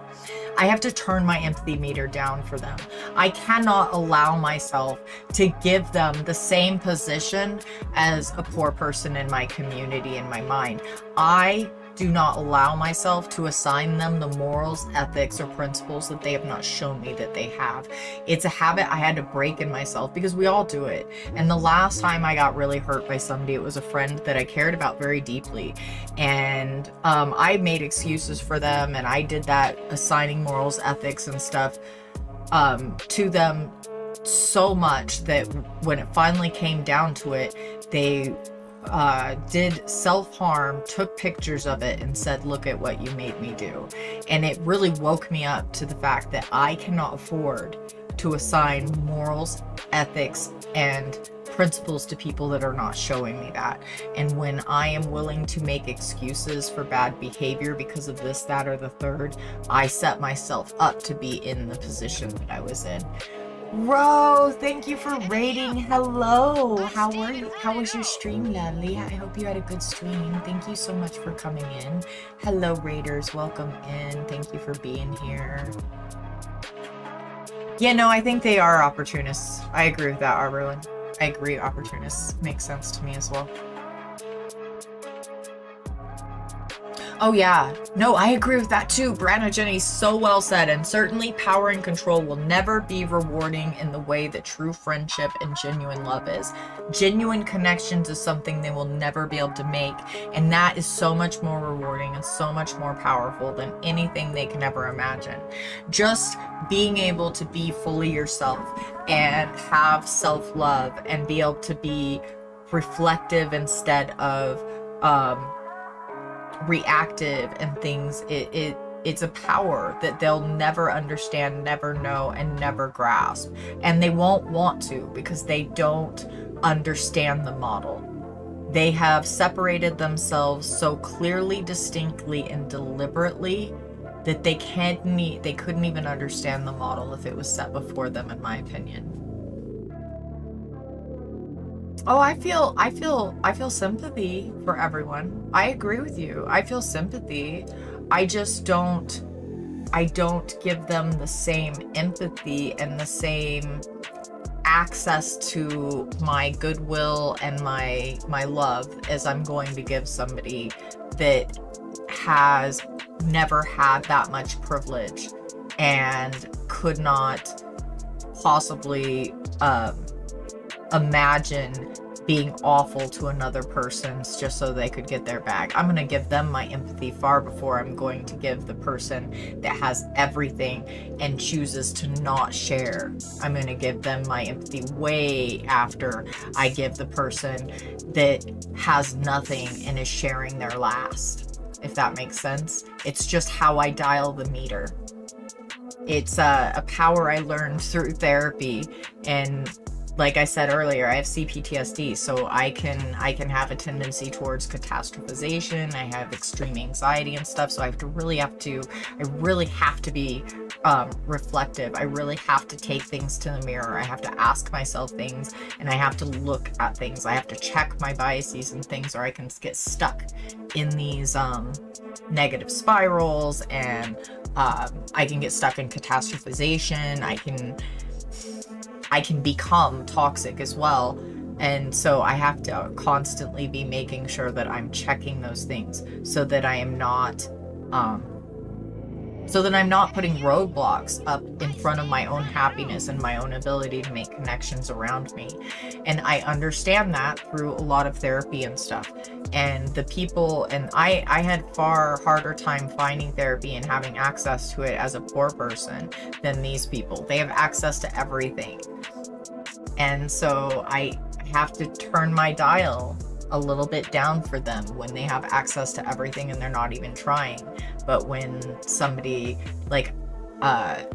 A: I have to turn my empathy meter down for them. I cannot allow myself to give them the same position as a poor person in my community in my mind. I do not allow myself to assign them the morals, ethics, or principles that they have not shown me that they have. It's a habit I had to break in myself, because we all do it. And the last time I got really hurt by somebody, it was a friend that I cared about very deeply. And I made excuses for them, and I did that, assigning morals, ethics, and stuff to them so much that when it finally came down to it, they did self-harm, took pictures of it, and said, look at what you made me do. And it really woke me up to the fact that I cannot afford to assign morals, ethics, and principles to people that are not showing me that. And when I am willing to make excuses for bad behavior because of this, that, or the third, I set myself up to be in the position that I was in. Ro, thank you for rating. Hello. How were you? How was your stream, Lally? I hope you had a good stream. Thank you so much for coming in. Hello, Raiders. Welcome in. Thank you for being here. Yeah, no, I think they are opportunists. I agree with that, Arberlin. I agree, opportunists. Makes sense to me as well. Oh yeah, no, I agree with that too. Brana Jenny, so well said. And certainly power and control will never be rewarding in the way that true friendship and genuine love is. Genuine connections is something they will never be able to make. And that is so much more rewarding and so much more powerful than anything they can ever imagine. Just being able to be fully yourself and have self-love and be able to be reflective instead of, reactive and things, it's a power that they'll never understand, never know, and never grasp. And they won't want to because they don't understand the model. They have separated themselves so clearly, distinctly, and deliberately that they couldn't even understand the model if it was set before them, in my opinion. Oh, I feel sympathy for everyone. I agree with you. I feel sympathy. I just don't give them the same empathy and the same access to my goodwill and my love as I'm going to give somebody that has never had that much privilege and could not possibly imagine being awful to another person just so they could get their bag. I'm going to give them my empathy far before I'm going to give the person that has everything and chooses to not share. I'm going to give them my empathy way after I give the person that has nothing and is sharing their last, if that makes sense. It's just how I dial the meter. It's a power I learned through therapy, and like I said earlier, I have CPTSD, so I can have a tendency towards catastrophization. I have extreme anxiety and stuff, so I really have to be reflective. I really have to take things to the mirror. I have to ask myself things, and I have to look at things. I have to check my biases and things, or I can get stuck in these negative spirals, and I can get stuck in catastrophization. I can become toxic as well. And so I have to constantly be making sure that I'm checking those things so that I am not putting roadblocks up in front of my own happiness and my own ability to make connections around me. And I understand that through a lot of therapy and stuff. And the people, and I had far harder time finding therapy and having access to it as a poor person than these people. They have access to everything. And so I have to turn my dial a little bit down for them when they have access to everything and they're not even trying. But when somebody like a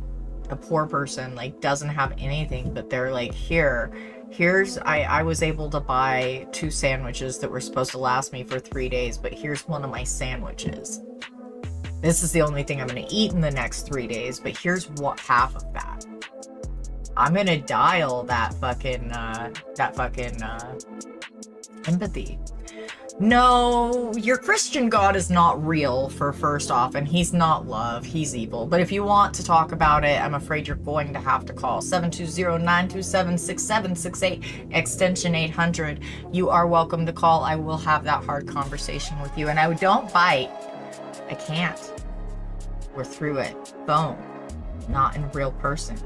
A: poor person like doesn't have anything, but they're like, here's I was able to buy 2 sandwiches that were supposed to last me for 3 days, but here's one of my sandwiches. This is the only thing I'm going to eat in the next 3 days, but here's what half of that. I'm going to dial that fucking empathy. No, your Christian God is not real, for first off, and he's not love, he's evil. But if you want to talk about it, I'm afraid you're going to have to call 720-927-6768, extension 800. You are welcome to call. I will have that hard conversation with you. And I don't bite. I can't. We're through it. Phone, not in real person.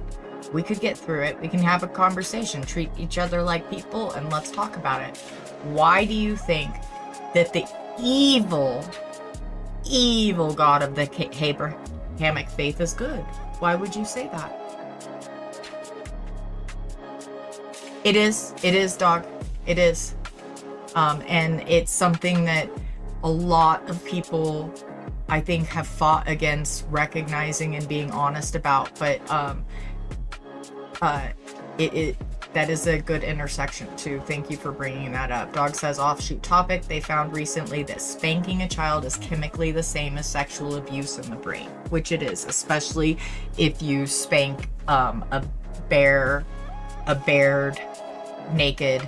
A: We could get through it. We can have a conversation, treat each other like people, and let's talk about it. Why do you think that the evil God of the Abrahamic faith is good? Why would you say that? It is, dog. It is. And it's something that a lot of people, I think, have fought against recognizing and being honest about. But that is a good intersection too. Thank you for bringing that up. Dog says, offshoot topic, they found recently that spanking a child is chemically the same as sexual abuse in the brain, which it is, especially if you spank a bared, naked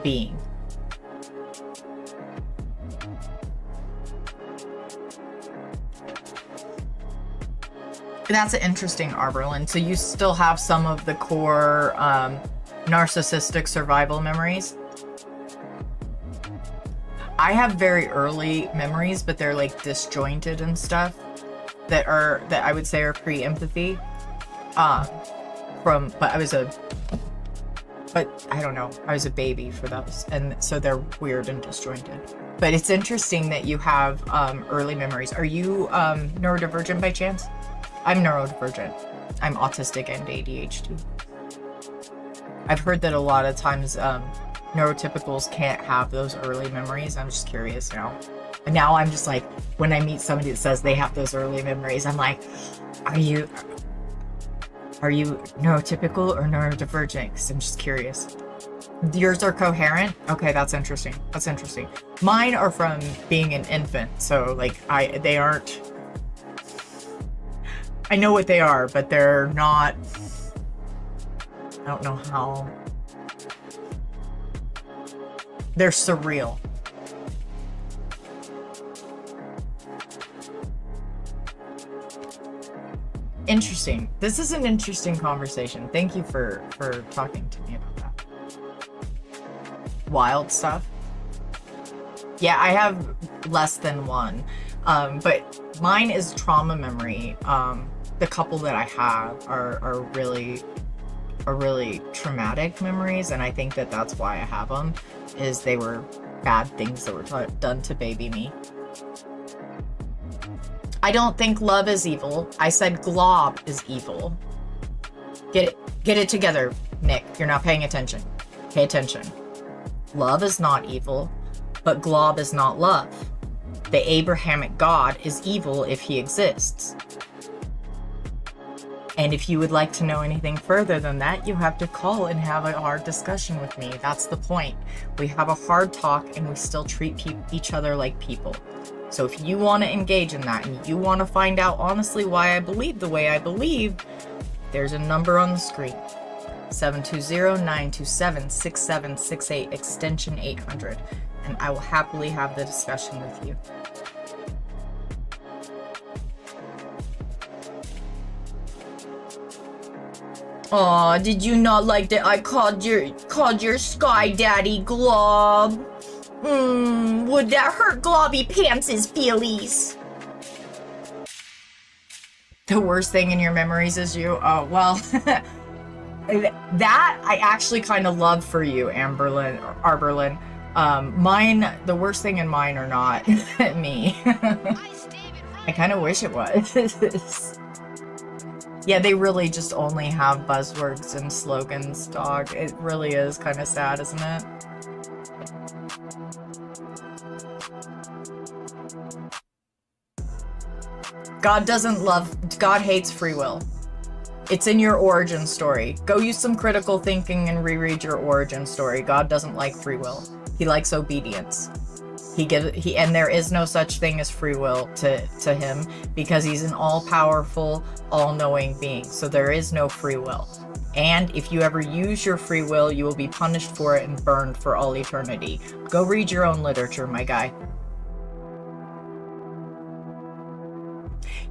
A: being. That's interesting, Arberlin. So you still have some of the core narcissistic survival memories? I have very early memories, but they're like disjointed and stuff that I would say are pre-empathy. But I don't know. I was a baby for those, and so they're weird and disjointed. But it's interesting that you have early memories. Are you neurodivergent by chance? I'm neurodivergent. I'm autistic and ADHD. I've heard that a lot of times neurotypicals can't have those early memories. I'm just curious now. And now I'm just like, when I meet somebody that says they have those early memories, I'm like, are you neurotypical or neurodivergent? Because I'm just curious. Yours are coherent? Okay, that's interesting. That's interesting. Mine are from being an infant, so like they aren't. I know what they are, but they're not. I don't know how. They're surreal. Interesting. This is an interesting conversation. Thank you for talking to me about that. Wild stuff. Yeah, I have less than one. But mine is trauma memory. The couple that I have are really traumatic memories, and I think that that's why I have them, is they were bad things that were done to baby me. I don't think love is evil. I said glob is evil. Get it together, Nick. You're not paying attention. Pay attention. Love is not evil, but glob is not love. The Abrahamic God is evil if he exists. And if you would like to know anything further than that, you have to call and have a hard discussion with me. That's the point. We have a hard talk and we still treat each other like people. So if you want to engage in that and you want to find out honestly why I believe the way I believe, there's a number on the screen. 720-927-6768, extension 800. And I will happily have the discussion with you. Aw, did you not like that I called your Sky Daddy Glob? Would that hurt Globby Pants' feelies? The worst thing in your memories is you? Oh, well, that I actually kind of love for you, Arberlin. Mine, the worst thing in mine are not me. I kind of wish it was. Yeah, they really just only have buzzwords and slogans, dog. It really is kind of sad, isn't it? God hates free will. It's in your origin story. Go use some critical thinking and reread your origin story. God doesn't like free will. He likes obedience. And there is no such thing as free will to him, because he's an all-powerful, all-knowing being. So there is no free will. And if you ever use your free will, you will be punished for it and burned for all eternity. Go read your own literature, my guy.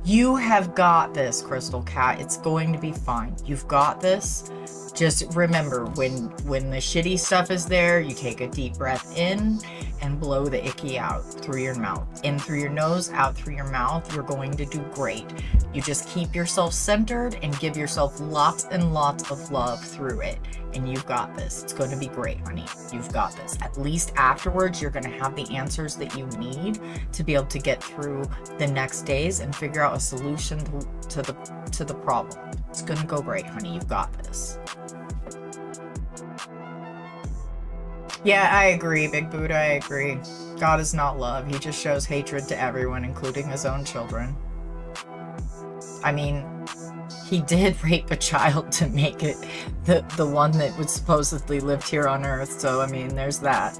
A: You have got this, Crystal Cat. It's going to be fine. You've got this. Just remember, when the shitty stuff is there, you take a deep breath in and blow the icky out through your mouth. In through your nose, out through your mouth. You're going to do great. You just keep yourself centered and give yourself lots and lots of love through it. And you've got this. It's going to be great, honey. You've got this. At least afterwards, you're going to have the answers that you need to be able to get through the next days and figure out a solution to the problem. It's going to go great, honey. You've got this. Yeah, I agree, Big Buddha. I agree. God is not love. He just shows hatred to everyone, including his own children. I mean, he did rape a child to make it the one that would supposedly lived here on Earth. So I mean, there's that.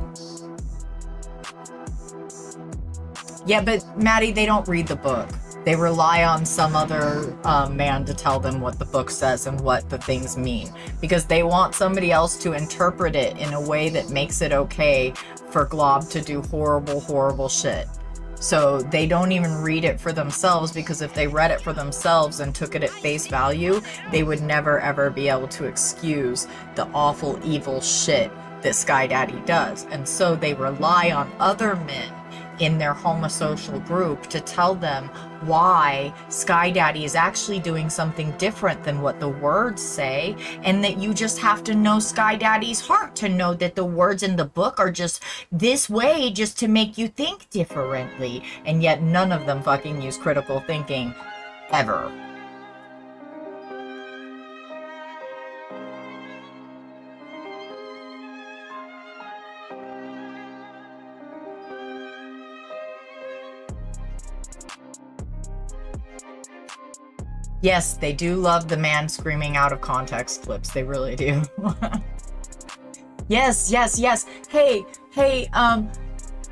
A: Yeah, but Maddie, they don't read the book. They rely on some other man to tell them what the book says and what the things mean, because they want somebody else to interpret it in a way that makes it okay for Glob to do horrible, horrible shit. So they don't even read it for themselves, because if they read it for themselves and took it at face value, they would never ever be able to excuse the awful, evil shit that Sky Daddy does. And so they rely on other men in their homosocial group to tell them why Sky Daddy is actually doing something different than what the words say, and that you just have to know Sky Daddy's heart to know that the words in the book are just this way just to make you think differently. And yet none of them fucking use critical thinking ever. Yes, they do love the man screaming out of context clips. They really do. Yes, yes, yes. Hey,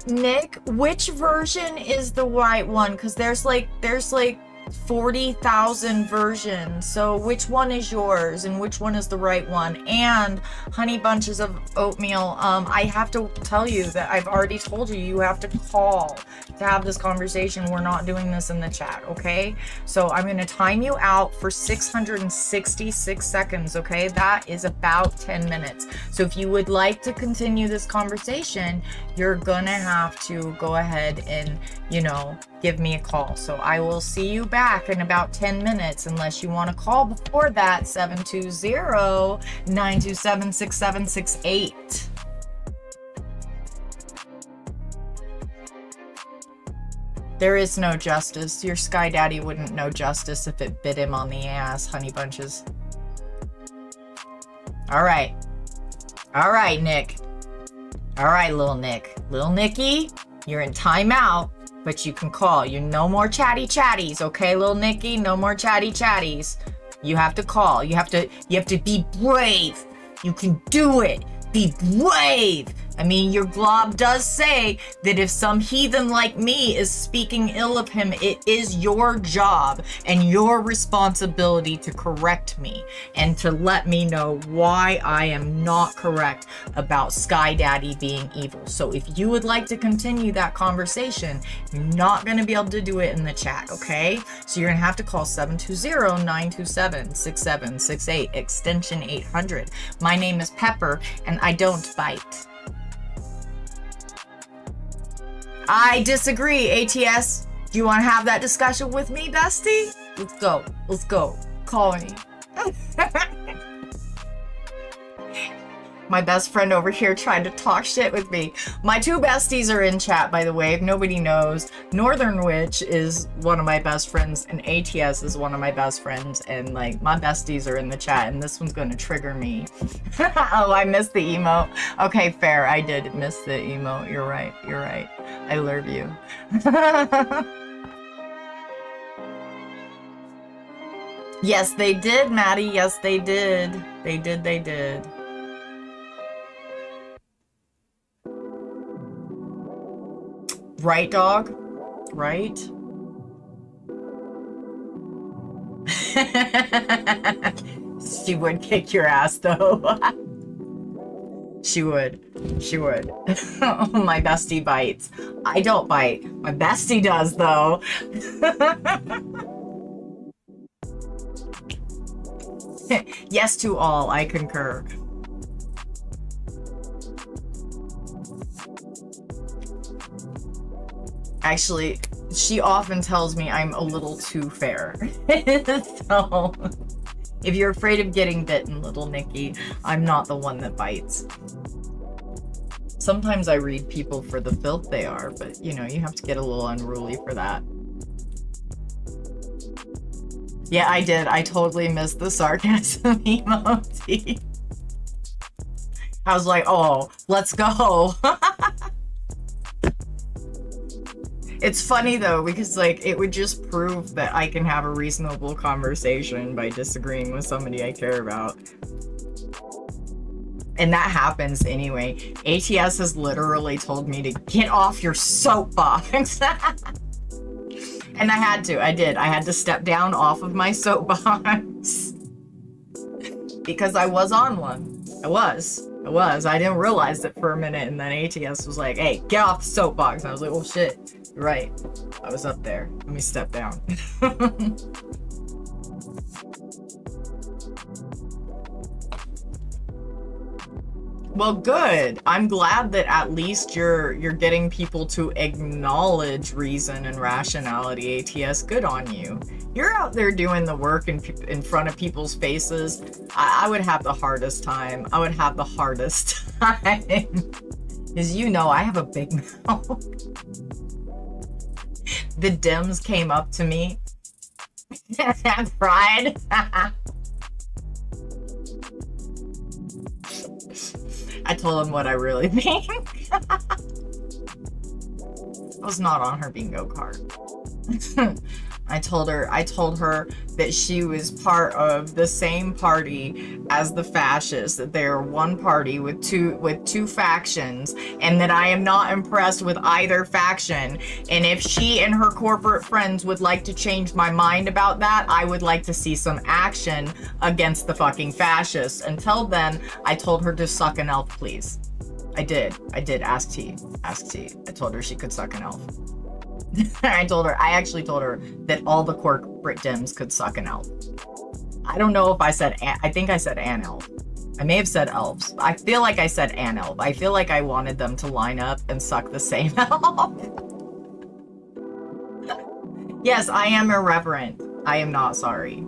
A: Nick, which version is the right one? Because there's like 40,000 versions. So which one is yours and which one is the right one? And honey bunches of oatmeal. I have to tell you that I've already told you, you have to call to have this conversation. We're not doing this in the chat, okay? So I'm going to time you out for 666 seconds, okay? That is about 10 minutes. So if you would like to continue this conversation, you're going to have to go ahead and, you know, give me a call. So I will see you back in about 10 minutes, unless you want to call before that. 720-927-6768. There is no justice. Your Sky Daddy wouldn't know justice if it bit him on the ass, honey bunches. All right, Nick. All right, little Nick. Little Nicky, you're in timeout, but you can call. You no more chatty chatties, okay, little Nicky? No more chatty chatties. You have to call. You have to be brave. You can do it. Be brave. I mean, your Glob does say that if some heathen like me is speaking ill of him, it is your job and your responsibility to correct me and to let me know why I am not correct about Sky Daddy being evil. So if you would like to continue that conversation, you're not going to be able to do it in the chat, okay? So you're going to have to call 720-927-6768, extension 800. My name is Pepper, and I don't bite. I disagree, ATS. Do you want to have that discussion with me, bestie? Let's go. Let's go. Call me. My best friend over here tried to talk shit with me. My two besties are in chat, by the way, if nobody knows. Northern Witch is one of my best friends, and ATS is one of my best friends, and like my besties are in the chat, and this one's gonna trigger me. Oh, I missed the emote. Okay, fair. I did miss the emote. You're right. You're right. I love you. Yes, they did, Maddie. Yes, they did. They did. Right, dog? Right? She would kick your ass, though. She would. She would. My bestie bites. I don't bite. My bestie does, though. Yes to all. I concur. Actually, she often tells me I'm a little too fair. So, if you're afraid of getting bitten, little Nikki, I'm not the one that bites. Sometimes I read people for the filth they are, but you know, you have to get a little unruly for that. Yeah, I did. I totally missed the sarcasm emoji. I was like, oh, let's go. It's funny though, because like it would just prove that I can have a reasonable conversation by disagreeing with somebody I care about. And that happens anyway. ATS has literally told me to get off your soapbox. And I had to. I did. I had to step down off of my soapbox. Because I was on one. I was. I didn't realize it for a minute, and then ATS was like, hey, get off the soapbox. And I was like, oh shit, you're right. I was up there. Let me step down. Well, good. I'm glad that at least you're getting people to acknowledge reason and rationality, ATS. Good on you. You're out there doing the work in front of people's faces. I would have the hardest time. I would have the hardest time. Because you know I have a big mouth. The Dems came up to me and cried. I told him what I really think. I was not on her bingo card. I told her that she was part of the same party as the fascists, that they are one party with two factions, and that I am not impressed with either faction. And if she and her corporate friends would like to change my mind about that, I would like to see some action against the fucking fascists. Until then, I told her to suck an elf, please. I did. Ask T. I told her she could suck an elf. I actually told her that all the corporate Dems could suck an elf. I don't know if I said, I think I said an elf. I may have said elves. I feel like I said an elf. I feel like I wanted them to line up and suck the same elf. Yes, I am irreverent. I am not sorry.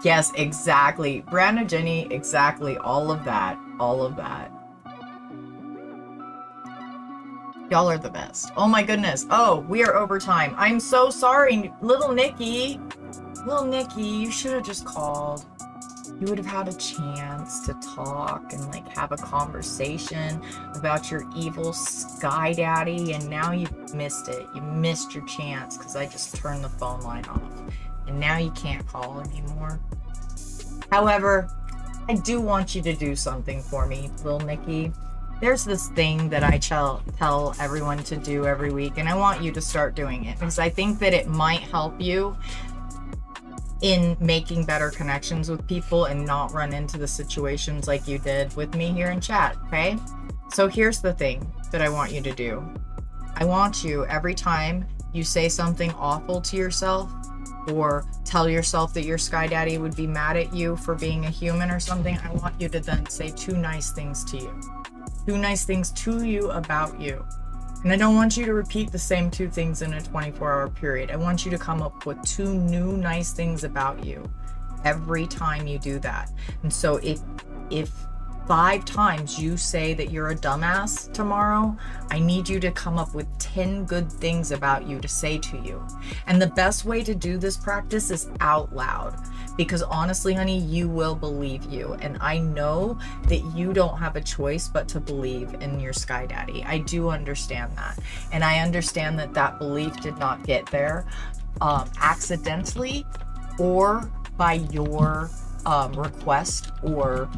A: Yes, exactly. Brandon, Jenny, exactly. All of that. Y'all are the best. Oh my goodness. Oh, we are over time. I'm so sorry, little Nikki. Little Nikki, you should have just called. You would have had a chance to talk and like have a conversation about your evil sky daddy, and now you've missed it. You missed your chance because I just turned the phone line off. And now you can't call anymore. However, I do want you to do something for me, little Nikki. There's this thing that I tell everyone to do every week, and I want you to start doing it because I think that it might help you in making better connections with people and not run into the situations like you did with me here in chat, okay? So here's the thing that I want you to do. I want you, every time you say something awful to yourself, or tell yourself that your sky daddy would be mad at you for being a human or something, I want you to then say 2 nice things to you. 2 nice things to you about you. And I don't want you to repeat the same 2 things in a 24-hour period. I want you to come up with 2 new nice things about you every time you do that. And so if 5 times you say that you're a dumbass tomorrow, I need you to come up with 10 good things about you to say to you. And the best way to do this practice is out loud, because honestly, honey, you will believe you. And I know that you don't have a choice but to believe in your sky daddy. I do understand that. And I understand that that belief did not get there accidentally or by your request or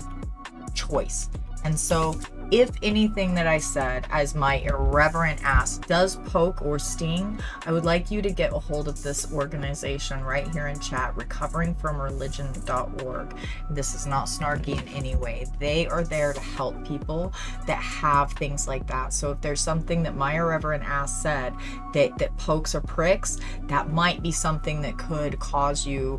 A: choice. And so if anything that I said as my irreverent ass does poke or sting, I would like you to get a hold of this organization right here in chat, recoveringfromreligion.org. This is not snarky in any way. They are there to help people that have things like that. So if there's something that my irreverent ass said that pokes or pricks, that might be something that could cause you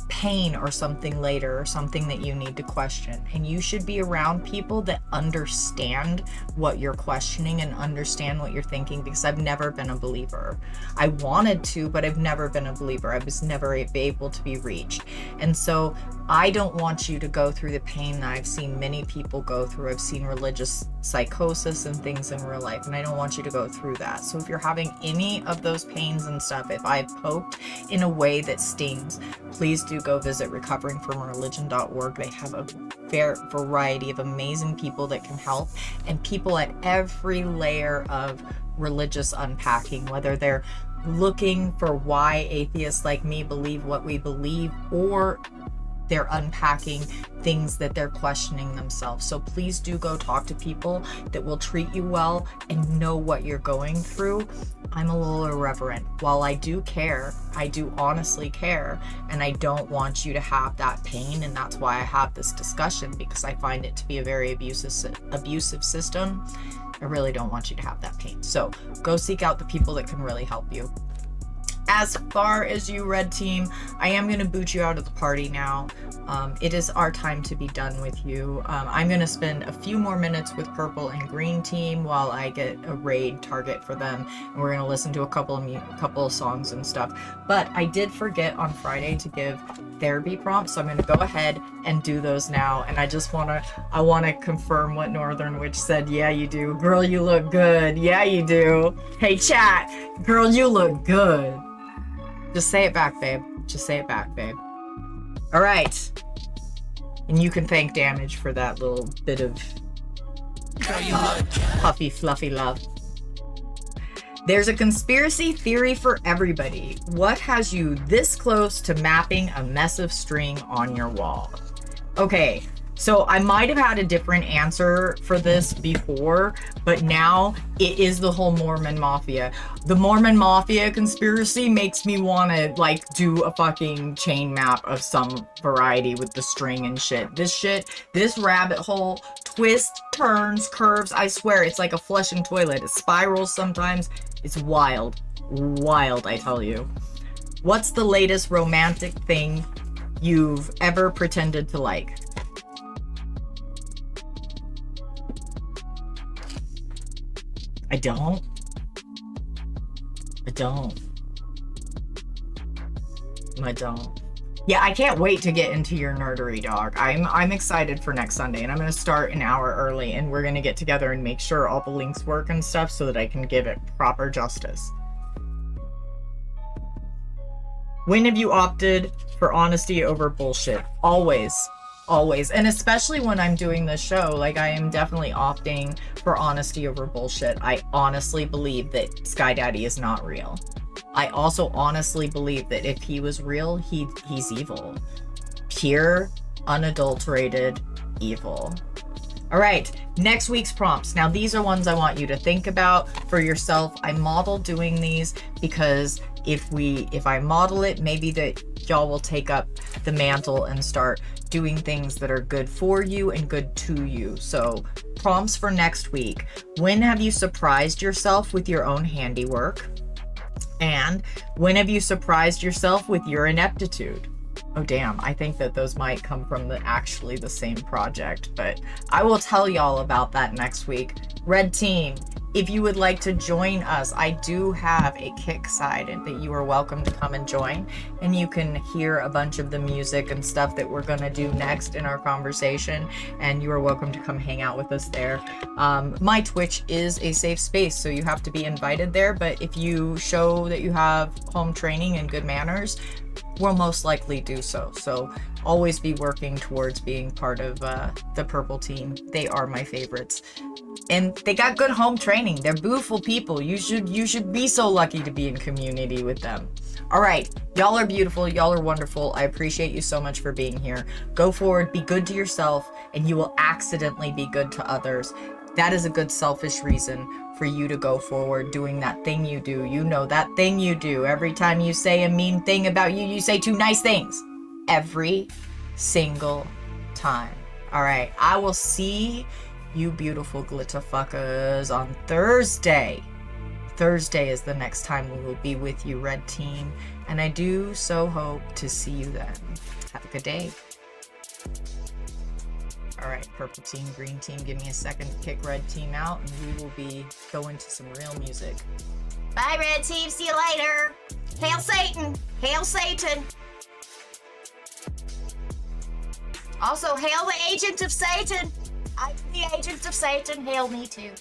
A: pain or something later, or something that you need to question. And you should be around people that understand what you're questioning and understand what you're thinking, because I've never been a believer. I wanted to, but I've never been a believer. I was never able to be reached. And so I don't want you to go through the pain that I've seen many people go through. I've seen religious psychosis and things in real life, and I don't want you to go through that. So if you're having any of those pains and stuff, if I've poked in a way that stings, please do go visit recoveringfromreligion.org. They have a fair variety of amazing people that can help, and people at every layer of religious unpacking, whether they're looking for why atheists like me believe what we believe, or they're unpacking things that they're questioning themselves. So please do go talk to people that will treat you well and know what you're going through. I'm a little irreverent. While I do care, I do honestly care, and I don't want you to have that pain, and that's why I have this discussion, because I find it to be a very abusive system. I really don't want you to have that pain. So go seek out the people that can really help you. As far as you, Red Team, I am going to boot you out of the party now. It is our time to be done with you. I'm going to spend a few more minutes with Purple and Green Team while I get a raid target for them, and we're going to listen to a couple of songs and stuff. But I did forget on Friday to give therapy prompts, so I'm going to go ahead and do those now. And I want to confirm what Northern Witch said. Yeah, you do. Girl, you look good. Yeah, you do. Hey, chat. Girl, you look good. Just say it back, babe. Just say it back, babe. All right. And you can thank Damage for that little bit of puffy, fluffy love. There's a conspiracy theory for everybody. What has you this close to mapping a mess of string on your wall? Okay, so I might have had a different answer for this before, but now it is the whole Mormon Mafia. The Mormon Mafia conspiracy makes me want to, like, do a fucking chain map of some variety with the string and shit. This rabbit hole twists, turns, curves. I swear, it's like a flushing toilet. It spirals sometimes. It's wild. Wild, I tell you. What's the latest romantic thing you've ever pretended to like? I don't. Yeah, I can't wait to get into your nerdery, dog. I'm excited for next Sunday, and I'm going to start an hour early, and we're going to get together and make sure all the links work and stuff so that I can give it proper justice. When have you opted for honesty over bullshit? Always. Always. And especially when I'm doing this show, like, I am definitely opting for honesty over bullshit. I honestly believe that Sky Daddy is not real. I also honestly believe that if he was real, he's evil. Pure, unadulterated evil. All right, next week's prompts. Now, these are ones I want you to think about for yourself. I model doing these because if I model it, maybe that y'all will take up the mantle and start doing things that are good for you and good to you. So, prompts for next week. When have you surprised yourself with your own handiwork? And when have you surprised yourself with your ineptitude? Oh, damn. I think that those might come from actually the same project, but I will tell y'all about that next week. Red Team, if you would like to join us, I do have a kick side that you are welcome to come and join, and you can hear a bunch of the music and stuff that we're going to do next in our conversation, and you are welcome to come hang out with us there. My Twitch is a safe space, so you have to be invited there, but if you show that you have home training and good manners, we'll most likely do so. So always be working towards being part of the Purple Team. They are my favorites. And they got good home training. They're beautiful people. You should be so lucky to be in community with them. All right, y'all are beautiful. Y'all are wonderful. I appreciate you so much for being here. Go forward, be good to yourself, and you will accidentally be good to others. That is a good selfish reason for you to go forward doing that thing you do. You know that thing you do. Every time you say a mean thing about you, you say 2 nice things. Every single time. All right, I will see you beautiful glitter fuckers on Thursday. Thursday is the next time we will be with you, Red Team. And I do so hope to see you then. Have a good day. All right, Purple Team, Green Team, give me a second to kick Red Team out, and we will be going to some real music. Bye, Red Team. See you later. Hail Satan. Hail Satan.
D: Also, hail the agent of Satan. I'm the agent of Satan. Hail me too.